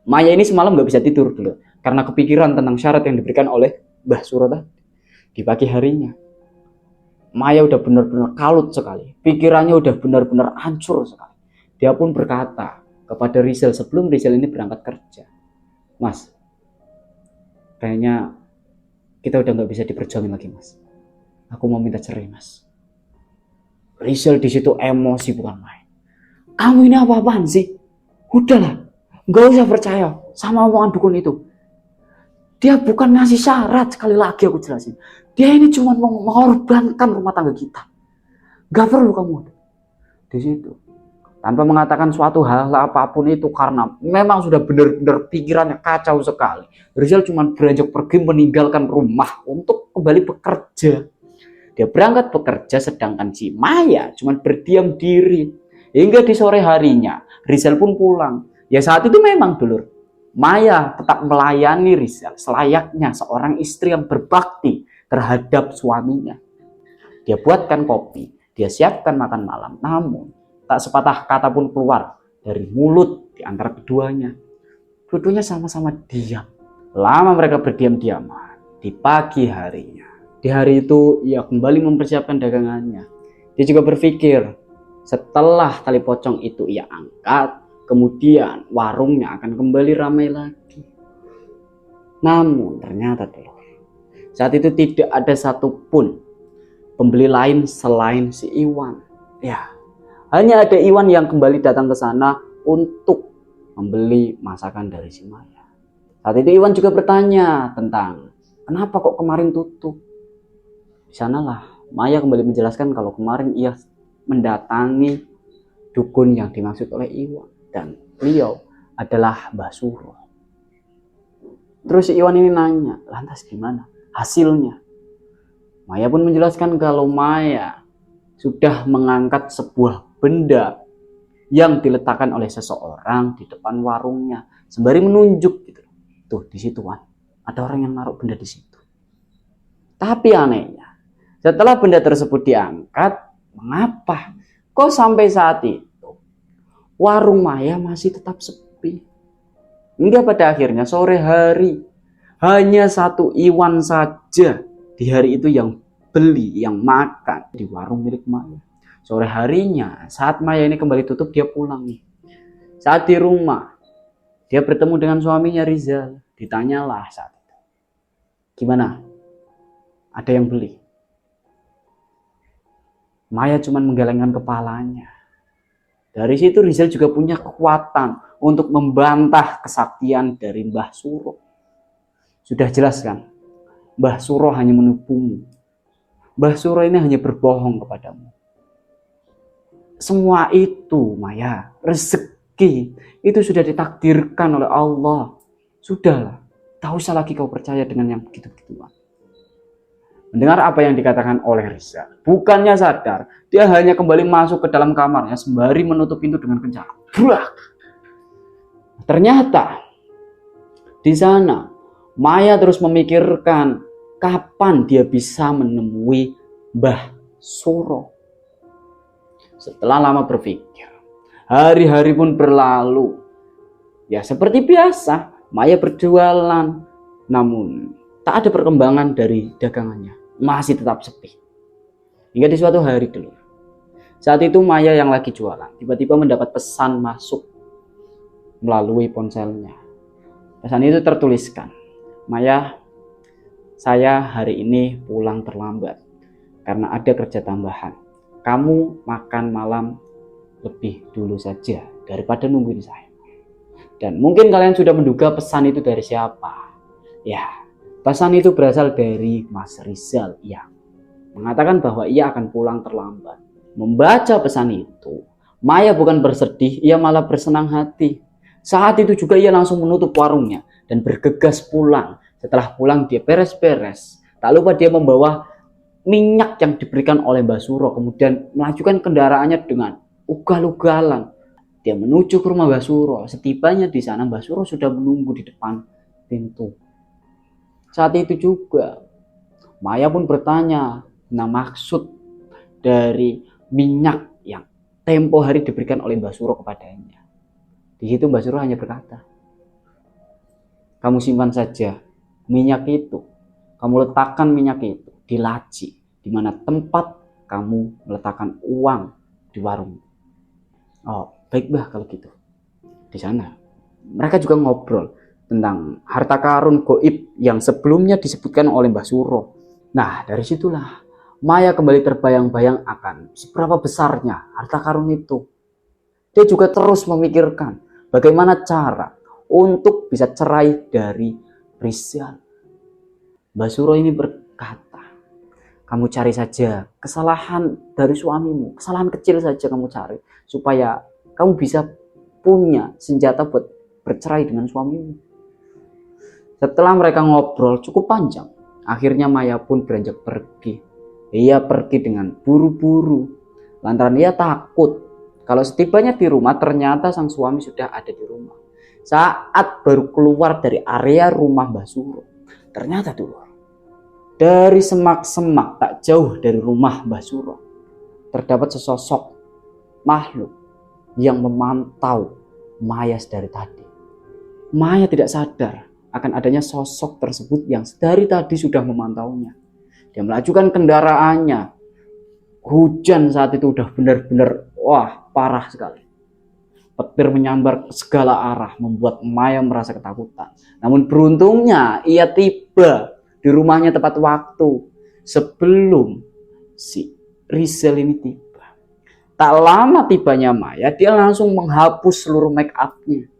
Maya ini semalam gak bisa tidur dulu karena kepikiran tentang syarat yang diberikan oleh Mbah Suro tadi. Di pagi harinya, Maya udah benar-benar kalut sekali. Pikirannya udah benar-benar hancur sekali. Dia pun berkata kepada Rizal sebelum Rizal ini berangkat kerja, "Mas, kayaknya kita udah nggak bisa diperjuangin lagi, Mas. Aku mau minta cerai, Mas." Rizal di situ emosi bukan main. "Kamu ini apa-apaan sih? Udahlah, nggak usah percaya sama omongan dukun itu. Dia bukan ngasih syarat, sekali lagi aku jelasin. Dia ini cuma mau mengorbankan rumah tangga kita. Gak perlu kamu di situ." Tanpa mengatakan suatu hal apapun itu karena memang sudah benar-benar pikirannya kacau sekali. Rizal cuma beranjak pergi meninggalkan rumah untuk kembali bekerja. Dia berangkat bekerja sedangkan si Maya cuma berdiam diri. Hingga di sore harinya Rizal pun pulang. Ya saat itu memang dulur, Maya tetap melayani Rizal selayaknya seorang istri yang berbakti terhadap suaminya. Dia buatkan kopi, dia siapkan makan malam, namun tak sepatah kata pun keluar dari mulut di antara keduanya. Dua-duanya sama-sama diam. Lama mereka berdiam-diaman. Di pagi harinya, di hari itu ia kembali mempersiapkan dagangannya. Dia juga berpikir setelah tali pocong itu ia angkat, kemudian warungnya akan kembali ramai lagi. Namun ternyata saat itu tidak ada satupun pembeli lain selain si Iwan. Ya, hanya ada Iwan yang kembali datang ke sana untuk membeli masakan dari si Maya. Saat itu Iwan juga bertanya tentang kenapa kok kemarin tutup. Di sanalah Maya kembali menjelaskan kalau kemarin ia mendatangi dukun yang dimaksud oleh Iwan dan beliau adalah Mbah Suro. Terus si Iwan ini nanya, lantas gimana hasilnya? Maya pun menjelaskan kalau Maya sudah mengangkat sebuah benda yang diletakkan oleh seseorang di depan warungnya sembari menunjuk gitu. Tuh di situ Wan, ada orang yang naruh benda di situ. Tapi anehnya, setelah benda tersebut diangkat, mengapa kok sampai saat itu warung Maya masih tetap sepi? Hingga pada akhirnya sore hari hanya satu Iwan saja di hari itu yang beli, yang makan di warung milik Maya. Sore harinya saat Maya ini kembali tutup, dia pulang nih. Saat di rumah dia bertemu dengan suaminya Rizal. Ditanyalah saat itu, gimana? Ada yang beli? Maya cuma menggelengkan kepalanya. Dari situ Rizal juga punya kekuatan untuk membantah kesaktian dari Mbah Suro. Sudah jelas kan? Mbah Suro hanya menipumu. Mbah Suro ini hanya berbohong kepadamu. Semua itu Maya, rezeki itu sudah ditakdirkan oleh Allah. Sudahlah, tak usah lagi kau percaya dengan yang begitu-begituan. Mendengar apa yang dikatakan oleh Rizal, bukannya sadar, dia hanya kembali masuk ke dalam kamarnya sembari menutup pintu dengan kencang. Brak! Ternyata di sana Maya terus memikirkan kapan dia bisa menemui Mbah Suro. Setelah lama berpikir, hari-hari pun berlalu. Ya seperti biasa, Maya berjualan, namun tak ada perkembangan dari dagangannya, masih tetap sepi. Hingga di suatu hari dulu, saat itu Maya yang lagi jualan tiba-tiba mendapat pesan masuk melalui ponselnya. Pesan itu tertuliskan, "Maya, saya hari ini pulang terlambat karena ada kerja tambahan. Kamu makan malam lebih dulu saja daripada nungguin saya." Dan mungkin kalian sudah menduga pesan itu dari siapa. Ya, pesan itu berasal dari Mas Rizal yang mengatakan bahwa ia akan pulang terlambat. Membaca pesan itu, Maya bukan bersedih, ia malah bersenang hati. Saat itu juga ia langsung menutup warungnya dan bergegas pulang. Setelah pulang dia beres-beres. Tak lupa dia membawa minyak yang diberikan oleh Mbah Suro, kemudian melajukan kendaraannya dengan ugal-ugalan. Dia menuju ke rumah Mbah Suro. Setibanya di sana, Mbah Suro sudah menunggu di depan pintu. Saat itu juga Maya pun bertanya tentang maksud dari minyak yang tempo hari diberikan oleh Mbah Suro kepadanya. Di situ Mbah Suro hanya berkata, "Kamu simpan saja minyak itu. Kamu letakkan minyak itu di laci, di mana tempat kamu meletakkan uang di warung. Oh, baik Mbah kalau gitu. Di sana mereka juga ngobrol tentang harta karun goib yang sebelumnya disebutkan oleh Mbah Suro. Nah, dari situlah Maya kembali terbayang-bayang akan seberapa besarnya harta karun itu. Dia juga terus memikirkan bagaimana cara untuk bisa cerai dari Rizal. Mbah Suro ini berkata, kamu cari saja kesalahan dari suamimu, kesalahan kecil saja kamu cari, supaya kamu bisa punya senjata buat bercerai dengan suamimu. Setelah mereka ngobrol cukup panjang, akhirnya Maya pun beranjak pergi. Ia pergi dengan buru-buru, lantaran ia takut kalau setibanya di rumah ternyata sang suami sudah ada di rumah. Saat baru keluar dari area rumah Mbah Suro, ternyata dulu dari semak-semak tak jauh dari rumah Mbah Suro terdapat sesosok makhluk yang memantau Maya dari tadi. Maya tidak sadar akan adanya sosok tersebut yang dari tadi sudah memantaunya. Dia melajukan kendaraannya. Hujan saat itu udah benar-benar parah sekali. Petir menyambar ke segala arah membuat Maya merasa ketakutan. Namun beruntungnya ia tiba di rumahnya tepat waktu sebelum si Rizal ini tiba. Tak lama tibanya Maya, dia langsung menghapus seluruh make up-nya.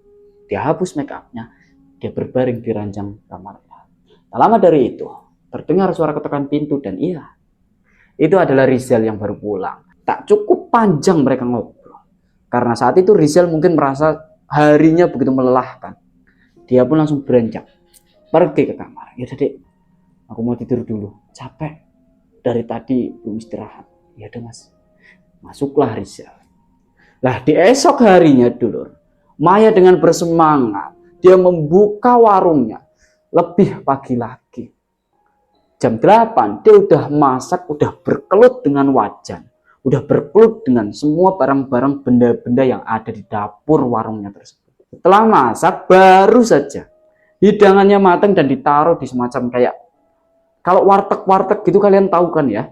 Dia hapus make up-nya, dia berbaring di ranjang kamarnya. Tak lama dari itu, terdengar suara ketukan pintu dan itu adalah Rizal yang baru pulang. Tak cukup panjang mereka ngobrol. Karena saat itu Rizal mungkin merasa harinya begitu melelahkan. Dia pun langsung beranjak pergi ke kamar. Ya Dek, aku mau tidur dulu, capek dari tadi belum istirahat. Ya udah Mas. Masuklah Rizal. Lah di esok harinya dulur, Maya dengan bersemangat dia membuka warungnya lebih pagi lagi. Jam 8 dia udah masak, udah berkelut dengan wajan, udah berkelut dengan semua barang-barang benda-benda yang ada di dapur warungnya tersebut. Setelah masak baru saja hidangannya matang dan ditaruh di semacam kayak, kalau warteg-warteg gitu kalian tahu kan ya,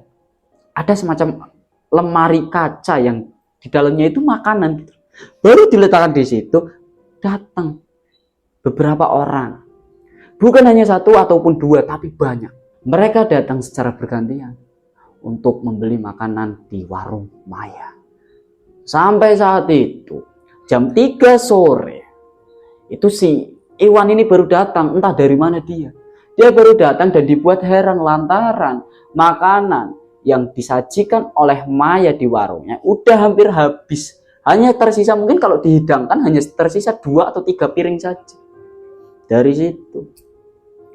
ada semacam lemari kaca yang di dalamnya itu makanan gitu. Baru diletakkan di situ, datang beberapa orang. Bukan hanya satu ataupun dua, tapi banyak. Mereka datang secara bergantian untuk membeli makanan di warung Maya. Sampai saat itu, jam 3 sore, itu si Iwan ini baru datang, entah dari mana dia. Dia baru datang dan dibuat heran lantaran makanan yang disajikan oleh Maya di warungnya udah hampir habis. Hanya tersisa, mungkin kalau dihidangkan hanya tersisa 2 atau 3 piring saja. Dari situ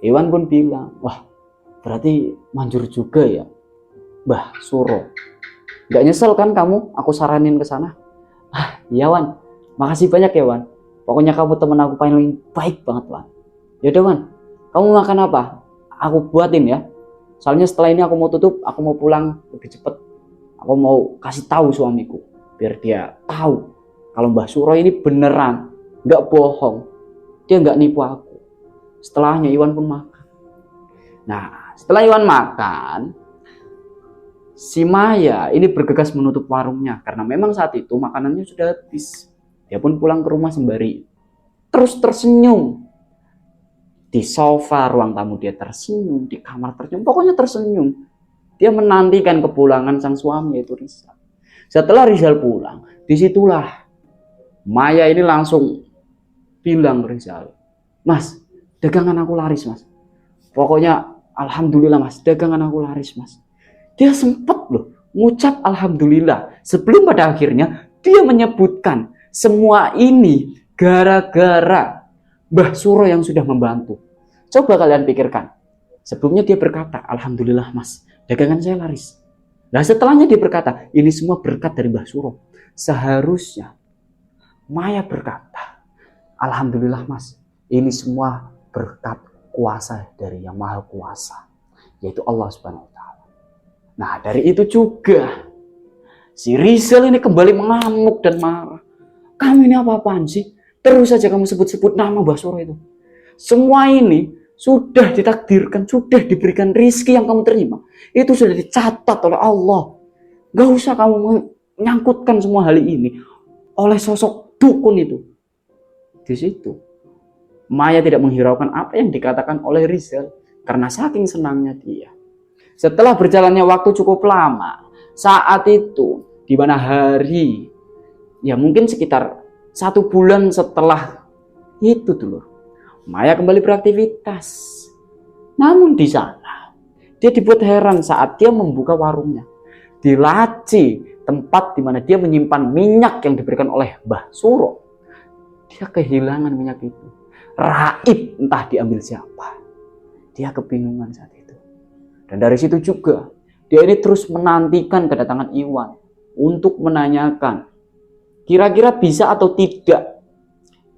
Iwan pun bilang, wah berarti manjur juga ya Mbah Suro. Gak nyesel kan kamu aku saranin ke sana? Iya Wan, makasih banyak ya Wan. Pokoknya kamu temen aku paling baik banget Wan. Yaudah Wan, kamu makan apa? Aku buatin ya. Soalnya setelah ini aku mau tutup, aku mau pulang lebih cepet. Aku mau kasih tahu suamiku biar dia tahu kalau Mbah Suro ini beneran, nggak bohong. Dia nggak nipu aku. Setelahnya Iwan pun makan. Nah, setelah Iwan makan, si Maya ini bergegas menutup warungnya karena memang saat itu makanannya sudah habis. Dia pun pulang ke rumah sembari terus tersenyum. Di sofa ruang tamu dia tersenyum, di kamar tersenyum, pokoknya tersenyum. Dia menantikan kepulangan sang suami yaitu Rizal. Setelah Rizal pulang, disitulah Maya ini langsung bilang ke Rizal, Mas, dagangan aku laris Mas. Pokoknya alhamdulillah Mas, dagangan aku laris Mas. Dia sempat loh ngucap alhamdulillah sebelum pada akhirnya dia menyebutkan semua ini gara-gara Mbah Suro yang sudah membantu. Coba kalian pikirkan. Sebelumnya dia berkata, alhamdulillah Mas, dagangan saya laris. Nah setelahnya dia berkata, ini semua berkat dari Mbah Suro. Seharusnya Maya berkata, alhamdulillah Mas, ini semua berkat kuasa dari Yang Maha Kuasa, yaitu Allah Subhanahu wa taala. Nah, dari itu juga si Rizal ini kembali mengamuk dan marah. Kamu ini apa-apaan sih? Terus saja kamu sebut-sebut nama Mbah Suro itu. Semua ini sudah ditakdirkan, sudah diberikan rizki yang kamu terima. Itu sudah dicatat oleh Allah. Gak usah kamu menyangkutkan semua hal ini oleh sosok dukun itu. Di situ Maya tidak menghiraukan apa yang dikatakan oleh Rizal karena saking senangnya dia. Setelah berjalannya waktu cukup lama, saat itu di mana hari, ya mungkin sekitar 1 bulan setelah itu dulu, Maya kembali beraktivitas. Namun di sana dia dibuat heran saat dia membuka warungnya. Di laci tempat di mana dia menyimpan minyak yang diberikan oleh Mbah Suro, dia kehilangan minyak itu. Raib, entah diambil siapa. Dia kebingungan saat itu. Dan dari situ juga dia ini terus menantikan kedatangan Iwan untuk menanyakan kira-kira bisa atau tidak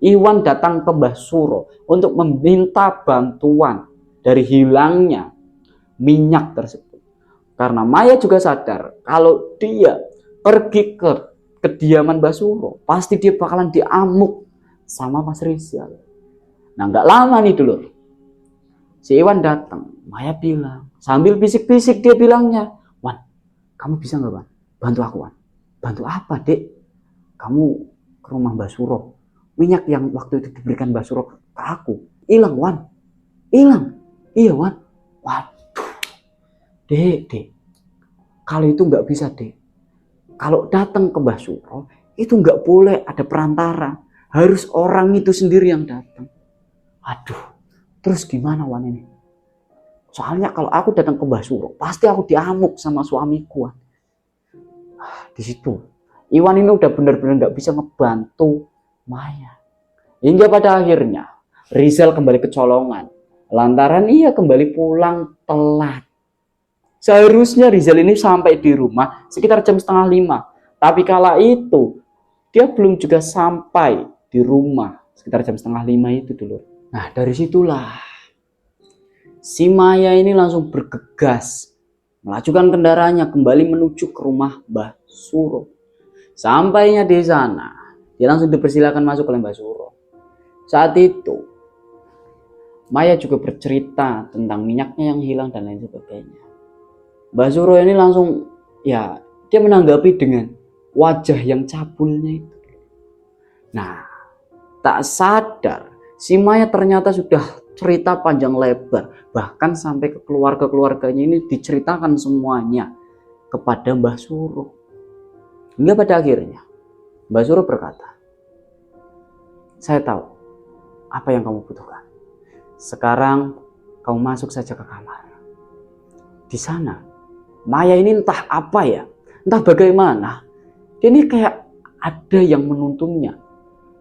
Iwan datang ke Mbah Suro untuk meminta bantuan dari hilangnya minyak tersebut. Karena Maya juga sadar kalau dia pergi ke kediaman Mbah Suro, pasti dia bakalan diamuk sama Mas Rizal. Nah, nggak lama nih dulu, si Iwan datang. Maya bilang, sambil bisik-bisik dia bilangnya, Wan, kamu bisa nggak, Wan? Bantu aku, Wan. Bantu apa, Dek? Kamu ke rumah Mbah Suro. Minyak yang waktu itu diberikan Mbah Suro ke aku. Hilang, Wan. Hilang. Iya, Wan. Waduh. Dek. Kalau itu nggak bisa, Dek. Kalau datang ke Mbah Suro, itu nggak boleh ada perantara. Harus orang itu sendiri yang datang. Aduh. Terus gimana, Wan, ini? Soalnya kalau aku datang ke Mbah Suro, pasti aku diamuk sama suamiku. Di situ, Iwan ini udah benar-benar nggak bisa ngebantu Maya. Hingga pada akhirnya, Rizal kembali kecolongan. Lantaran ia kembali pulang telat. Seharusnya Rizal ini sampai di rumah sekitar jam 4:30. Tapi kala itu, dia belum juga sampai di rumah. Sekitar jam 4:30 itu dulu. Nah, dari situlah si Maya ini langsung bergegas melajukan kendaraannya kembali menuju ke rumah Mbah Suro. Sampainya di sana, dia langsung dipersilakan masuk oleh Mbah Suro. Saat itu, Maya juga bercerita tentang minyaknya yang hilang dan lain sebagainya. Mbah Suro ini langsung, ya, dia menanggapi dengan wajah yang cabulnya itu. Nah, tak sadar, si Maya ternyata sudah cerita panjang lebar, bahkan sampai ke keluarga-keluarganya ini diceritakan semuanya kepada Mbah Suro. Hingga pada akhirnya Mbah Suro berkata, saya tahu apa yang kamu butuhkan. Sekarang kamu masuk saja ke kamar. Di sana Maya ini entah apa ya, entah bagaimana, dia ini kayak ada yang menuntunnya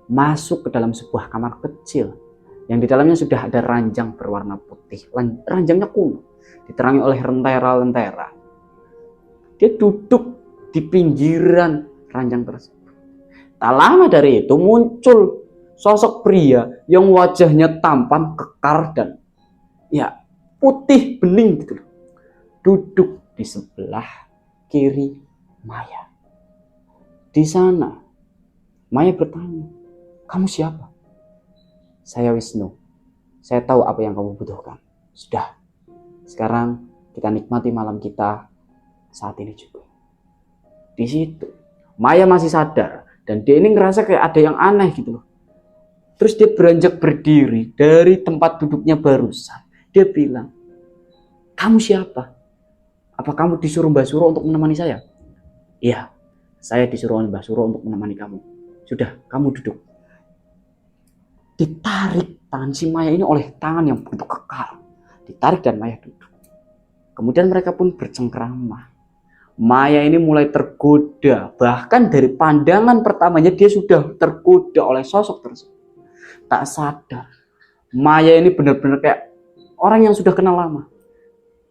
masuk ke dalam sebuah kamar kecil yang di dalamnya sudah ada ranjang berwarna putih. Ranjangnya kuno, diterangi oleh lentera-lentera. Dia duduk di pinggiran ranjang tersebut. Tak lama dari itu muncul sosok pria yang wajahnya tampan, kekar, dan ya putih bening gitu. Duduk di sebelah kiri Maya. Di sana Maya bertanya, kamu siapa? Saya Wisnu. Saya tahu apa yang kamu butuhkan. Sudah. Sekarang kita nikmati malam kita saat ini juga. Di situ Maya masih sadar dan dia ini ngerasa kayak ada yang aneh gitu loh. Terus dia beranjak berdiri dari tempat duduknya barusan. Dia bilang, kamu siapa? Apa kamu disuruh Mbah Suro untuk menemani saya? Iya, saya disuruh oleh Mbah Suro untuk menemani kamu. Sudah, kamu duduk. Ditarik tangan si Maya ini oleh tangan yang begitu kekal. Ditarik dan Maya duduk. Kemudian mereka pun bercengkrama. Maya ini mulai tergoda. Bahkan dari pandangan pertamanya dia sudah tergoda oleh sosok tersebut. Tak sadar, Maya ini benar-benar kayak orang yang sudah kenal lama.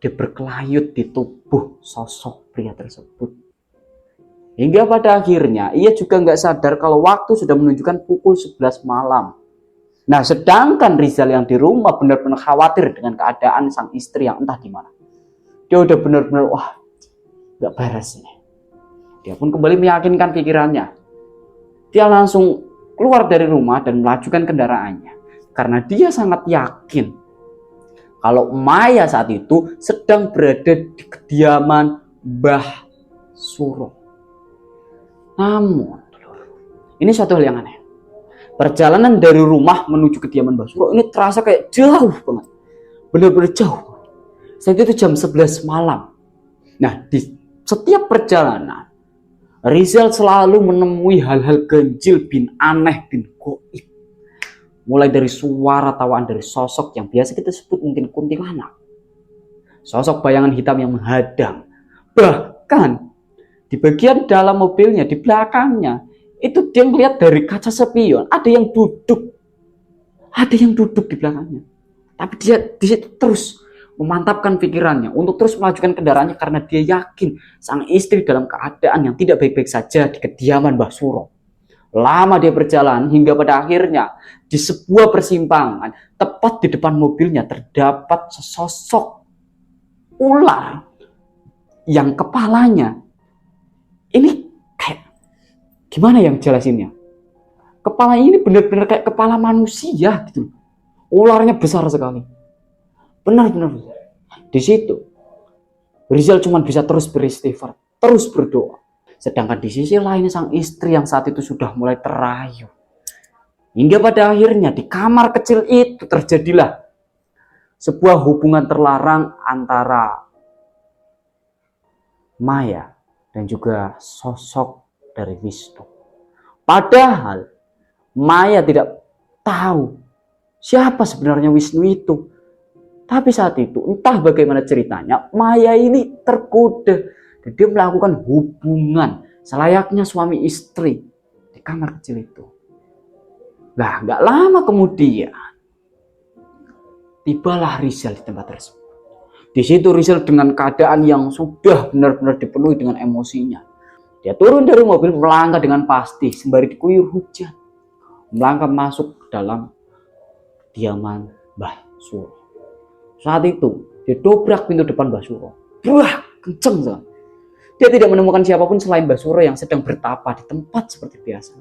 Dia berkelayut di tubuh sosok pria tersebut. Hingga pada akhirnya ia juga nggak sadar kalau waktu sudah menunjukkan pukul 11 malam. Nah, sedangkan Rizal yang di rumah benar-benar khawatir dengan keadaan sang istri yang entah di mana. Dia udah benar-benar, wah, gak beres ini. Dia pun kembali meyakinkan pikirannya. Dia langsung keluar dari rumah dan melajukan kendaraannya. Karena dia sangat yakin kalau Maya saat itu sedang berada di kediaman Mbah Suro. Namun, ini suatu hal yang aneh. Perjalanan dari rumah menuju kediaman Mbah Suro ini terasa kayak jauh banget. Benar-benar jauh. Saat itu jam 11 malam. Nah, di setiap perjalanan, Rizal selalu menemui hal-hal ganjil bin aneh bin goib. Mulai dari suara tawaan dari sosok yang biasa kita sebut mungkin kuntilanak. Sosok bayangan hitam yang menghadang. Bahkan di bagian dalam mobilnya, di belakangnya, itu dia melihat dari kaca spion, ada yang duduk. Ada yang duduk di belakangnya. Tapi dia di situ terus memantapkan pikirannya untuk terus melajukan kendaraannya karena dia yakin sang istri dalam keadaan yang tidak baik-baik saja di kediaman Mbah Suro. Lama dia berjalan hingga pada akhirnya di sebuah persimpangan tepat di depan mobilnya terdapat sesosok ular yang kepalanya ini kayak gimana yang jelasinnya? Kepala ini benar-benar kayak kepala manusia gitu. Ularnya besar sekali. Benar-benar. Di situ Rizal cuma bisa terus beristighfar, terus berdoa. Sedangkan di sisi lain sang istri yang saat itu sudah mulai terayu. Hingga pada akhirnya di kamar kecil itu terjadilah sebuah hubungan terlarang antara Maya dan juga sosok dari Wisnu. Padahal Maya tidak tahu siapa sebenarnya Wisnu itu. Tapi saat itu entah bagaimana ceritanya, Maya ini tergoda dan dia melakukan hubungan selayaknya suami istri di kamar kecil itu. Nah, gak lama kemudian tibalah Rizal di tempat tersebut. Di situ Rizal dengan keadaan yang sudah benar-benar dipenuhi dengan emosinya. Dia turun dari mobil melangkah dengan pasti sembari diguyur hujan. Melangkah masuk ke dalam kediaman Mbah Suro. Saat itu dia dobrak pintu depan Mbah Suro. Wah, kenceng sekali. Dia tidak menemukan siapapun selain Mbah Suro yang sedang bertapa di tempat seperti biasa.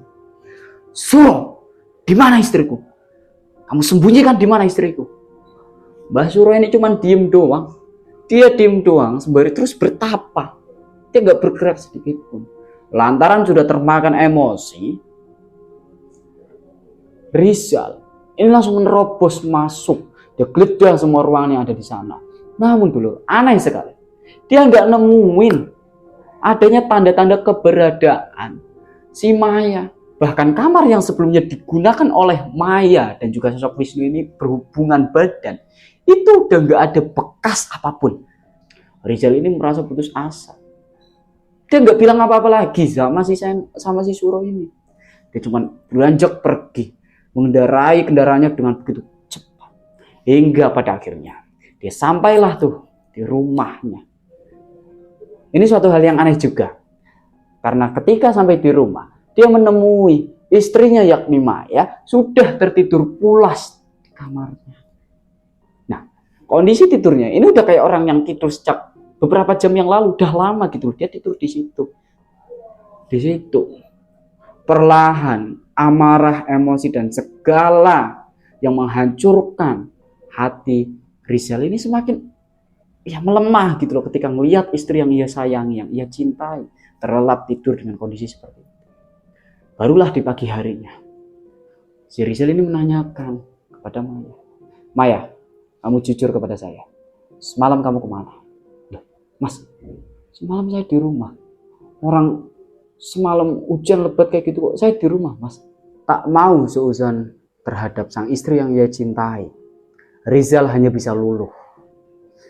Suro, di mana istriku? Kamu sembunyikan di mana istriku? Mbah Suro ini cuma diem doang. Dia diem doang sembari terus bertapa. Dia nggak bergerak sedikit pun. Lantaran sudah termakan emosi, Rizal ini langsung menerobos masuk. Dia geledah semua ruangan yang ada di sana. Namun dulu aneh sekali. Dia nggak nemuin adanya tanda-tanda keberadaan si Maya. Bahkan kamar yang sebelumnya digunakan oleh Maya dan juga sosok Wisnu ini berhubungan badan, itu udah nggak ada bekas apapun. Rizal ini merasa putus asa. Dia nggak bilang apa-apa lagi sama si Suro ini. Dia cuma beranjak pergi, mengendarai kendaraannya dengan begitu cepat. Hingga pada akhirnya dia sampailah tuh di rumahnya. Ini suatu hal yang aneh juga. Karena ketika sampai di rumah, dia menemui istrinya yakni Maya sudah tertidur pulas di kamarnya. Nah, kondisi tidurnya ini udah kayak orang yang tidur sejak beberapa jam yang lalu, udah lama gitu. Dia tidur di situ. Di situ. Perlahan, amarah, emosi dan segala yang menghancurkan hati Rizal ini semakin melemah gitu loh ketika melihat istri yang ia sayangi, yang ia cintai terlelap tidur dengan kondisi seperti itu. Barulah di pagi harinya si Rizal ini menanyakan kepada Maya, Maya, kamu jujur kepada saya, semalam kamu kemana? Mas, semalam saya di rumah. Orang semalam hujan lebat kayak gitu kok, saya di rumah mas. Tak mau seuzon terhadap sang istri yang ia cintai, Rizal hanya bisa luluh.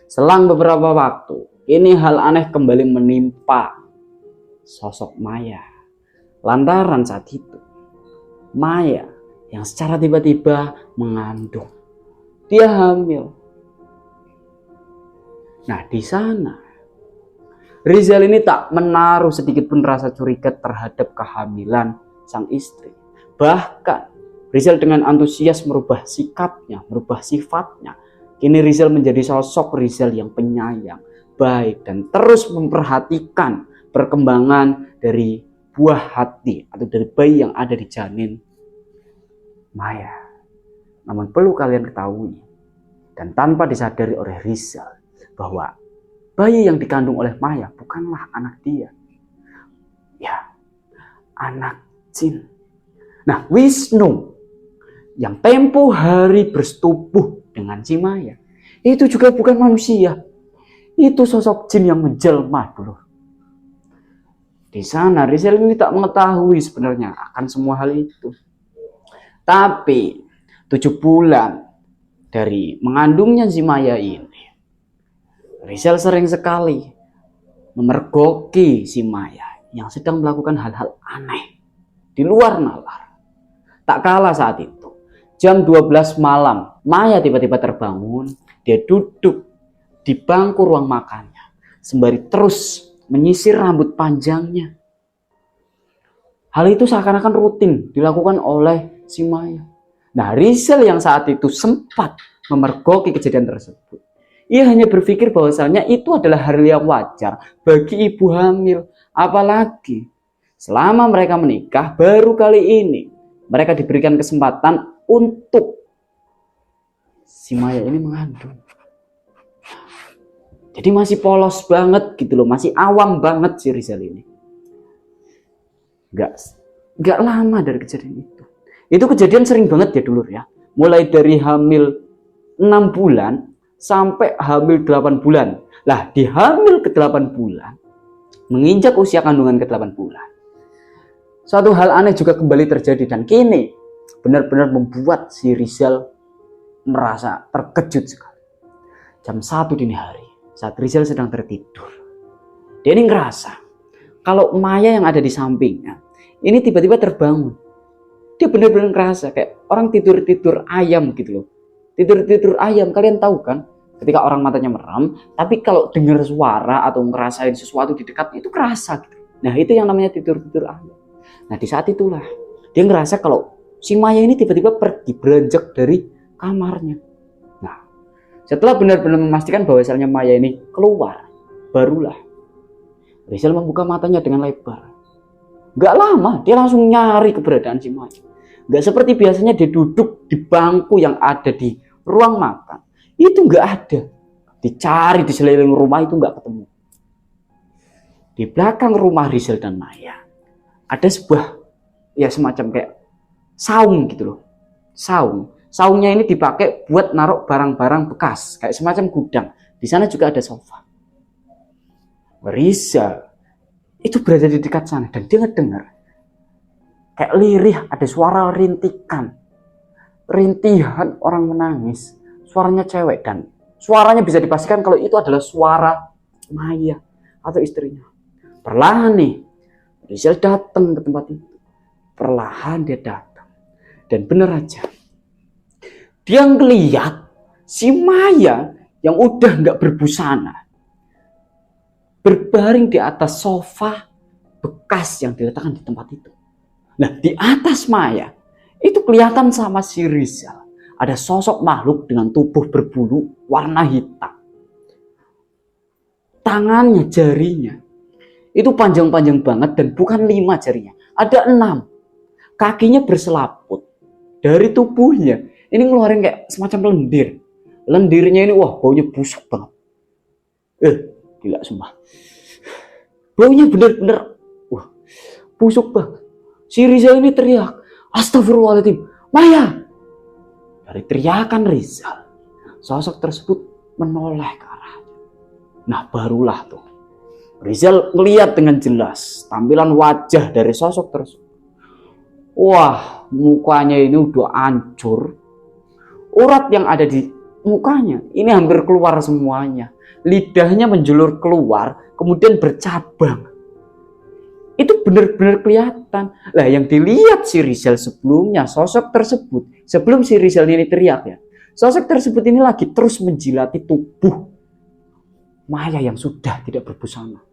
Selang beberapa waktu, ini hal aneh kembali menimpa sosok Maya. Lantaran saat itu, Maya yang secara tiba-tiba mengandung. Dia hamil. Nah, di sana Rizal ini tak menaruh sedikit pun rasa curiga terhadap kehamilan sang istri. Bahkan Rizal dengan antusias merubah sikapnya, merubah sifatnya. Kini Rizal menjadi sosok Rizal yang penyayang, baik, dan terus memperhatikan perkembangan dari buah hati atau dari bayi yang ada di janin Maya. Namun perlu kalian ketahui dan tanpa disadari oleh Rizal bahwa bayi yang dikandung oleh Maya bukanlah anak dia. anak jin. Nah, Wisnu yang tempo hari bersetubuh dengan si Maya itu juga bukan manusia. Itu sosok jin yang menjelma dulu. Di sana Rizal ini tak mengetahui sebenarnya akan semua hal itu. Tapi 7 bulan dari mengandungnya si Maya ini, Rizal sering sekali memergoki si Maya yang sedang melakukan hal-hal aneh di luar nalar. Tak kalah saat itu, jam 12 malam, Maya tiba-tiba terbangun. Dia duduk di bangku ruang makannya sembari terus menyisir rambut panjangnya. Hal itu seakan-akan rutin dilakukan oleh si Maya. Nah, Rizal yang saat itu sempat memergoki kejadian tersebut, ia hanya berpikir bahwasannya itu adalah hal yang wajar bagi ibu hamil. Apalagi selama mereka menikah baru kali ini mereka diberikan kesempatan untuk si Maya ini mengandung. Jadi masih polos banget gitu loh, masih awam banget si Rizal ini. Gak lama dari kejadian itu. Itu kejadian sering banget ya dulu ya. Mulai dari hamil 6 bulan sampai hamil 8 bulan. Lah, di hamil ke-8 bulan, menginjak usia kandungan ke-8 bulan, suatu hal aneh juga kembali terjadi dan kini benar-benar membuat si Rizal merasa terkejut sekali. Jam 1 dini hari, saat Rizal sedang tertidur, dia ini ngerasa kalau Maya yang ada di sampingnya ini tiba-tiba terbangun. Dia benar-benar ngerasa kayak orang tidur-tidur ayam gitu loh. Tidur-tidur ayam, kalian tahu kan? Ketika orang matanya merem, tapi kalau dengar suara atau ngerasain sesuatu di dekatnya itu kerasa gitu. Nah, itu yang namanya tidur-tidur ayam. Nah, di saat itulah dia ngerasa kalau si Maya ini tiba-tiba pergi beranjak dari kamarnya. Nah, setelah benar-benar memastikan bahwasannya Maya ini keluar, barulah Rizal membuka matanya dengan lebar. Gak lama dia langsung nyari keberadaan si Maya. Gak seperti biasanya dia duduk di bangku yang ada di ruang makan. Itu gak ada. Dicari di sekeliling rumah itu gak ketemu. Di belakang rumah Rizal dan Maya ada sebuah ya semacam kayak saung gitu loh. Saungnya ini dipakai buat naruh barang-barang bekas, kayak semacam gudang. Di sana juga ada sofa. Rizal itu berada di dekat sana dan dia ngedengar kayak lirih, ada suara rintihan orang menangis. Suaranya cewek dan suaranya bisa dipastikan kalau itu adalah suara Maya atau istrinya. Perlahan nih Rizal datang ke tempat itu. Perlahan dia datang dan bener aja dia ngeliat si Maya yang udah nggak berbusana berbaring di atas sofa bekas yang diletakkan di tempat itu. Nah, di atas Maya itu kelihatan sama si Rizal ada sosok makhluk dengan tubuh berbulu warna hitam. Tangannya, jarinya itu panjang-panjang banget dan bukan 5 jarinya, ada 6. Kakinya berselaput. Dari tubuhnya ini ngeluarin kayak semacam lendir. Lendirnya ini wah baunya busuk banget. Gila sumpah. Baunya bener-bener wah busuk banget. Si Rizal ini teriak, "Astagfirullahaladzim, Maya!" Dari teriakan Rizal, sosok tersebut menoleh ke arahnya. Nah, barulah tuh Rizal melihat dengan jelas tampilan wajah dari sosok tersebut. Wah, mukanya ini udah hancur. Urat yang ada di mukanya ini hampir keluar semuanya. Lidahnya menjulur keluar, kemudian bercabang. Itu benar-benar kelihatan. Lah, yang dilihat si Rizal sebelumnya, sosok tersebut, sebelum si Rizal ini teriak ya, sosok tersebut ini lagi terus menjilati tubuh Maya yang sudah tidak berbusana.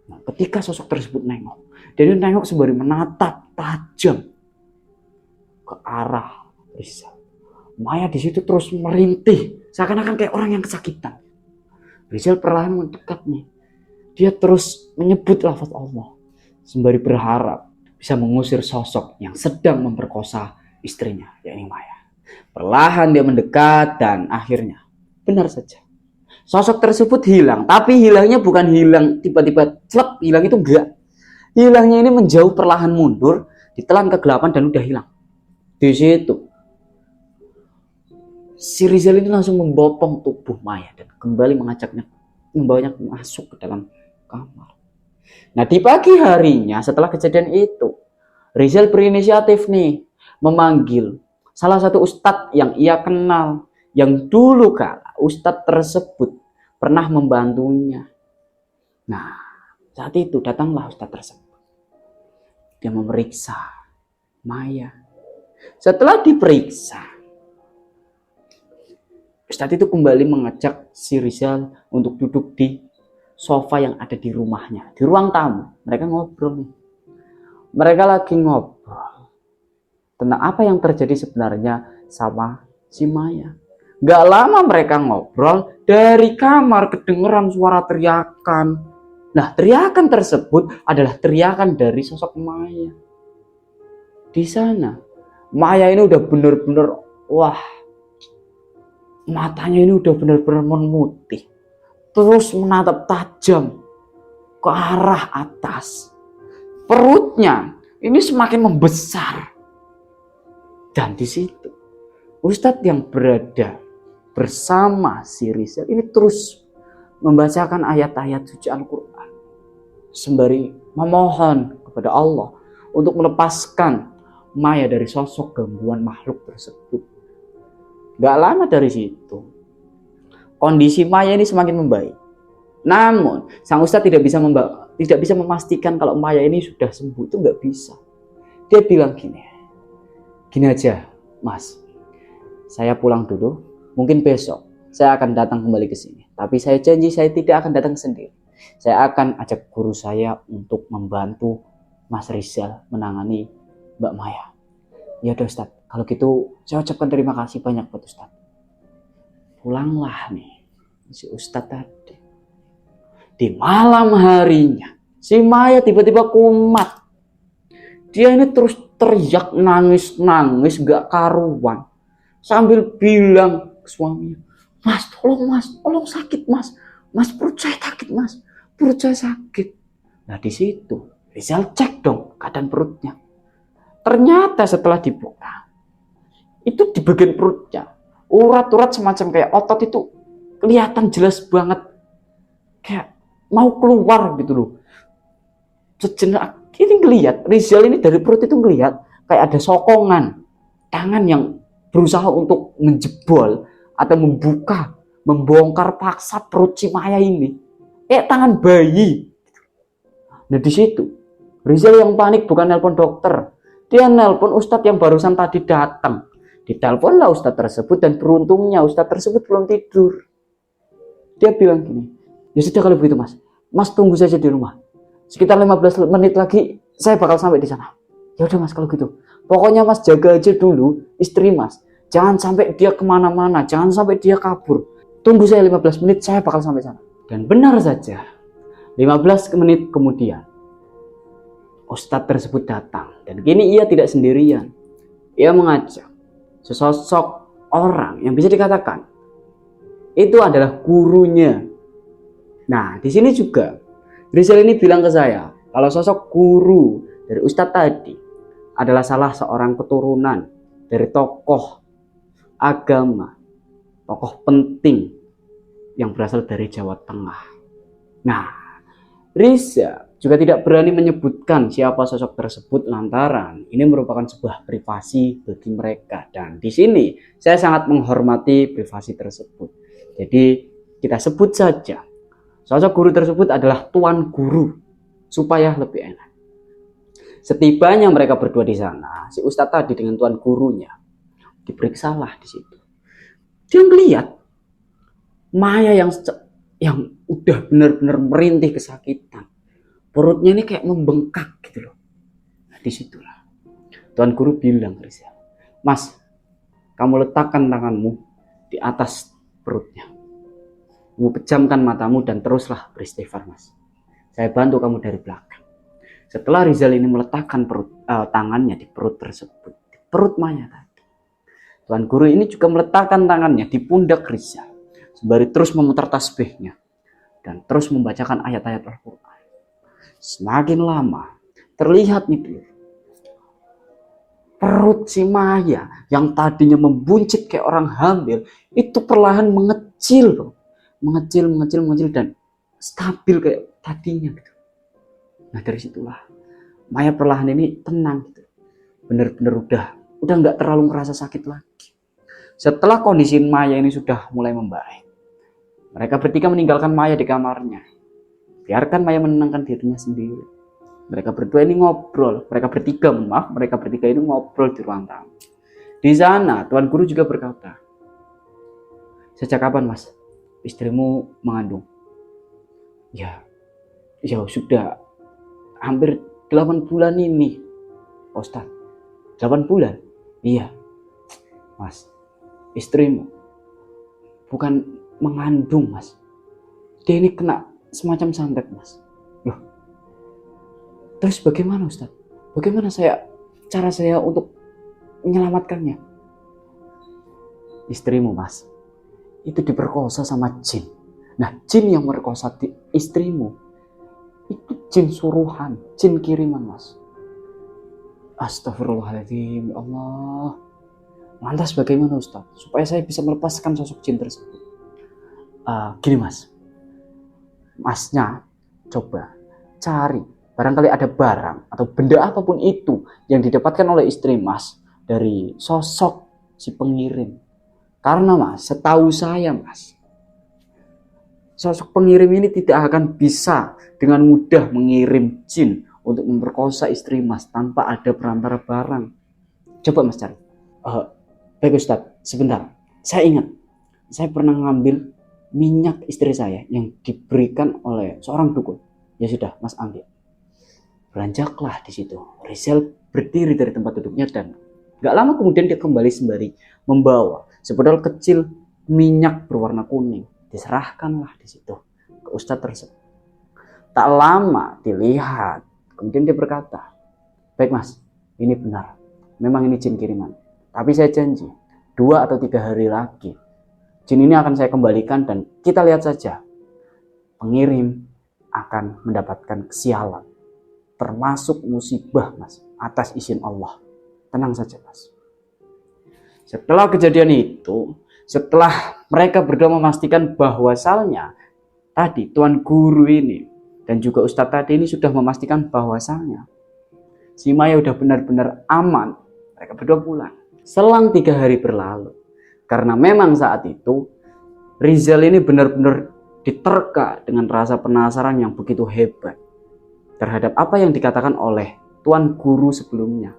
Nah, ketika sosok tersebut nengok, dia nengok sembari menatap tajam ke arah Rizal. Maya di situ terus merintih, seakan-akan kayak orang yang kesakitan. Rizal perlahan mendekat nih. Dia terus menyebut lafaz Allah sembari berharap bisa mengusir sosok yang sedang memperkosa istrinya, yakni Maya. Perlahan dia mendekat dan akhirnya benar saja sosok tersebut hilang. Tapi hilangnya bukan hilang tiba-tiba celep hilang, itu enggak. Hilangnya ini menjauh perlahan mundur, ditelan kegelapan dan udah hilang. Di situ si Rizal ini langsung membopong tubuh Maya dan kembali membawanya masuk ke dalam kamar. Nah, di pagi harinya setelah kejadian itu, Rizal berinisiatif nih memanggil salah satu ustadz yang ia kenal, yang dulu kala ustadz tersebut pernah membantunya. Nah, saat itu datanglah ustadz tersebut. Dia memeriksa Maya. Setelah diperiksa, ustadz itu kembali mengajak si Rizal untuk duduk di sofa yang ada di rumahnya, di ruang tamu. Mereka ngobrol nih. Mereka lagi ngobrol tentang apa yang terjadi sebenarnya sama si Maya. Gak lama mereka ngobrol, dari kamar kedengeran suara teriakan. Nah, teriakan tersebut adalah teriakan dari sosok Maya. Di sana, Maya ini udah bener-bener, wah, matanya ini udah bener-bener memutih. Terus menatap tajam ke arah atas. Perutnya ini semakin membesar. Dan di situ ustadz yang berada bersama si Rizal ini terus membacakan ayat-ayat suci Al-Quran sembari memohon kepada Allah untuk melepaskan Maya dari sosok gangguan makhluk tersebut. Gak lama dari situ, kondisi Maya ini semakin membaik. Namun sang ustadz tidak bisa memastikan kalau Maya ini sudah sembuh. Itu nggak bisa. Dia bilang gini aja, Mas, saya pulang dulu. Mungkin besok saya akan datang kembali ke sini. Tapi saya janji saya tidak akan datang sendiri. Saya akan ajak guru saya untuk membantu Mas Rizal menangani Mbak Maya. Ya udah Ustadz, kalau gitu saya ucapkan terima kasih banyak buat Ustadz. Pulanglah nih si Ustadz tadi. Di malam harinya si Maya tiba-tiba kumat. Dia ini terus teriak, nangis gak karuan, sambil bilang ke suaminya, Mas, tolong sakit mas, perut saya sakit mas, perut saya sakit. Nah di situ Rizal cek dong keadaan perutnya. Ternyata setelah dibuka, itu di bagian perutnya, urat-urat semacam kayak otot itu kelihatan jelas banget, kayak mau keluar gitu loh. Sejenak ini ngelihat, Rizal ini dari perut itu ngelihat kayak ada sokongan tangan yang berusaha untuk menjebol atau membuka, membongkar paksa perut si Maya ini, kayak tangan bayi. Nah di situ Rizal yang panik bukan nelpon dokter, dia nelpon ustadz yang barusan tadi datang. Ditelepon lah ustadz tersebut dan beruntungnya ustadz tersebut belum tidur. Dia bilang gini, ya sudah kalau begitu mas tunggu saja di rumah. Sekitar 15 menit lagi saya bakal sampai di sana. Ya udah mas kalau gitu. Pokoknya mas jaga aja dulu istri mas. Jangan sampai dia kemana-mana, jangan sampai dia kabur. Tunggu saya 15 menit, saya bakal sampai sana. Dan benar saja, 15 menit kemudian, ustadz tersebut datang. Dan kini ia tidak sendirian. Ia mengajak sesosok orang yang bisa dikatakan itu adalah gurunya. Nah, di sini juga Rizal ini bilang ke saya, kalau sosok guru dari ustadz tadi adalah salah seorang keturunan dari tokoh agama, tokoh penting yang berasal dari Jawa Tengah. Nah, Rizal juga tidak berani menyebutkan siapa sosok tersebut lantaran ini merupakan sebuah privasi bagi mereka. Dan di sini saya sangat menghormati privasi tersebut. Jadi kita sebut saja sosok guru tersebut adalah tuan guru supaya lebih enak. Setibanya mereka berdua di sana, si ustadz tadi dengan tuan gurunya diperiksalah di situ. Dia melihat Maya yang udah benar-benar merintih kesakitan. Perutnya ini kayak membengkak gitu loh. Nah, disitulah tuan guru bilang ke Rizal, Mas, kamu letakkan tanganmu di atas perutnya. Kamu pejamkan matamu dan teruslah beristighfar, Mas. Saya bantu kamu dari belakang. Setelah Rizal ini meletakkan tangannya di perut tersebut, di perut Maya tadi, tuan guru ini juga meletakkan tangannya di pundak Rizal, sembari terus memutar tasbihnya dan terus membacakan ayat-ayat Al-Quran. Semakin lama, terlihat nih bro, perut si Maya yang tadinya membuncit kayak orang hamil itu perlahan mengecil bro, mengecil dan stabil kayak tadinya gitu. Nah dari situlah Maya perlahan ini tenang gitu, bener-bener udah nggak terlalu ngerasa sakit lagi. Setelah kondisi Maya ini sudah mulai membaik, mereka bertiga meninggalkan Maya di kamarnya, biarkan Maya menenangkan dirinya sendiri. Mereka berdua ini ngobrol, mereka bertiga ini ngobrol di ruang tamu. Di sana Tuan Guru juga berkata, sejak kapan mas istrimu mengandung? Ya sudah hampir 8 bulan ini Ustaz. 8 bulan? Iya mas, istrimu bukan mengandung mas, dia ini kena semacam santet mas. Loh, terus bagaimana Ustaz? Bagaimana cara saya untuk menyelamatkannya? Istrimu mas, itu diperkosa sama jin. Nah jin yang merkosa istrimu itu jin suruhan, jin kiriman mas. Astagfirullahaladzim, ya Allah. Lantas bagaimana Ustaz supaya saya bisa melepaskan sosok jin tersebut? Gini mas, masnya coba cari barangkali ada barang atau benda apapun itu yang didapatkan oleh istri mas dari sosok si pengirim. Karena mas, setahu saya mas, sosok pengirim ini tidak akan bisa dengan mudah mengirim jin untuk memperkosa istri mas tanpa ada perantara barang. Coba mas cari. Baik Ustaz, sebentar. Saya ingat, saya pernah ngambil minyak istri saya yang diberikan oleh seorang dukun. Ya sudah, mas ambil. Beranjaklah di situ. Rizal berdiri dari tempat duduknya dan gak lama kemudian dia kembali sembari membawa sebotol kecil minyak berwarna kuning. Diserahkanlah di situ ke Ustadz tersebut. Tak lama dilihat, kemudian dia berkata, baik mas, ini benar. Memang ini jin kiriman. Tapi saya janji, 2 atau 3 hari lagi, jin ini akan saya kembalikan dan kita lihat saja. Pengirim akan mendapatkan kesialan. Termasuk musibah mas, atas izin Allah. Tenang saja mas. Setelah kejadian itu, setelah mereka berdua memastikan bahwasalnya tadi Tuan Guru ini dan juga Ustadz tadi ini sudah memastikan bahwasalnya si Maya udah benar-benar aman, mereka berdua pulang. Selang 3 hari berlalu, karena memang saat itu Rizal ini benar-benar diterka dengan rasa penasaran yang begitu hebat terhadap apa yang dikatakan oleh Tuan Guru sebelumnya.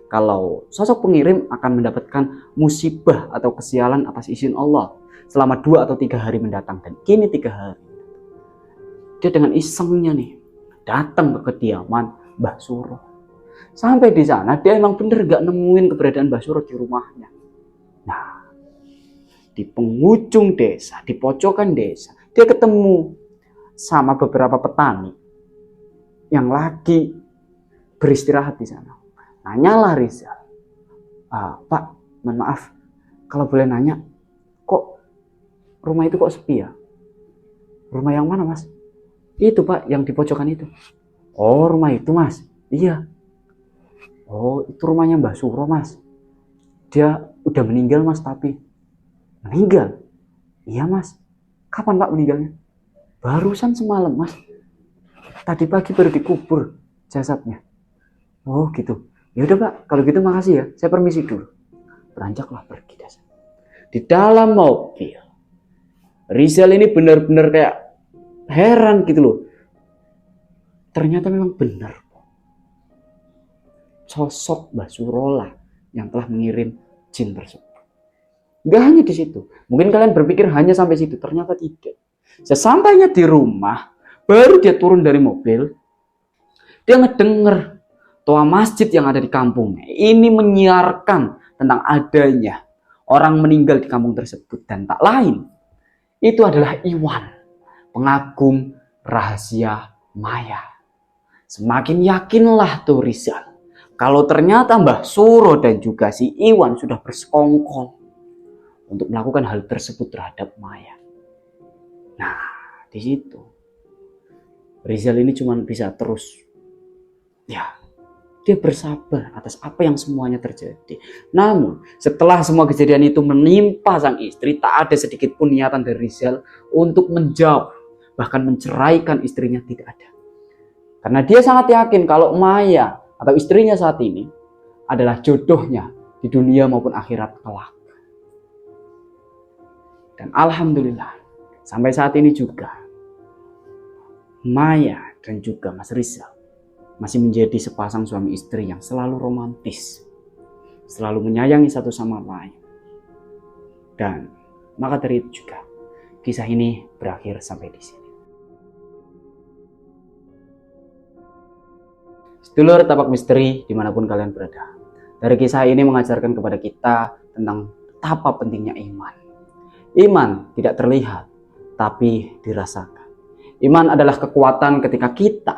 Kalau sosok pengirim akan mendapatkan musibah atau kesialan atas izin Allah selama 2 atau 3 hari mendatang. Dan kini 3 hari. Dia dengan isengnya nih datang ke kediaman Mbah Suro. Sampai di sana dia emang bener gak nemuin keberadaan Mbah Suro di rumahnya. Nah, di penghujung desa, di pojokan desa, dia ketemu sama beberapa petani yang lagi beristirahat di sana. Nanyalah Rizal, Pak, mohon maaf, kalau boleh nanya, kok rumah itu kok sepi ya? Rumah yang mana mas? Itu pak, yang di pojokan itu. Oh rumah itu mas? Iya. Oh itu rumahnya Mbah Suro mas. Dia udah meninggal mas tapi. Meninggal? Iya mas. Kapan pak meninggalnya? Barusan semalam mas. Tadi pagi baru dikubur jasadnya. Oh gitu. Ya udah pak, kalau gitu makasih ya. Saya permisi dulu. Beranjaklah pergi dasar. Di dalam mobil, Rizal ini benar-benar kayak heran gitu loh. Ternyata memang benar. Sosok Mbah Surolah yang telah mengirim jin tersebut. Gak hanya di situ. Mungkin kalian berpikir hanya sampai situ. Ternyata tidak. Sesampainya di rumah, baru dia turun dari mobil, dia ngedenger toa masjid yang ada di kampungnya ini menyiarkan tentang adanya orang meninggal di kampung tersebut. Dan tak lain, itu adalah Iwan, pengagum rahasia Maya. Semakin yakinlah tuh Rizal kalau ternyata Mbah Suro dan juga si Iwan sudah bersekongkol untuk melakukan hal tersebut terhadap Maya. Nah, di situ Rizal ini cuma bisa terus ya Dia bersabar atas apa yang semuanya terjadi. Namun setelah semua kejadian itu menimpa sang istri, tak ada sedikit pun niatan dari Rizal untuk menjauh, bahkan menceraikan istrinya, tidak ada. Karena dia sangat yakin kalau Maya atau istrinya saat ini adalah jodohnya di dunia maupun akhirat kelak. Dan alhamdulillah sampai saat ini juga Maya dan juga Mas Rizal masih menjadi sepasang suami istri yang selalu romantis, selalu menyayangi satu sama lain. Dan maka dari itu juga kisah ini berakhir sampai di sini. Sedulur Tapak Misteri dimanapun kalian berada, dari kisah ini mengajarkan kepada kita tentang betapa pentingnya iman. Iman tidak terlihat, tapi dirasakan. Iman adalah kekuatan ketika kita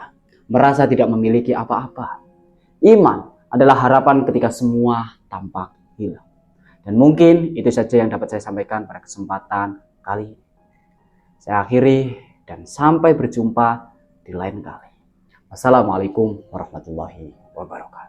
merasa tidak memiliki apa-apa. Iman adalah harapan ketika semua tampak hilang. Dan mungkin itu saja yang dapat saya sampaikan pada kesempatan kali ini. Saya akhiri dan sampai berjumpa di lain kali. Wassalamualaikum warahmatullahi wabarakatuh.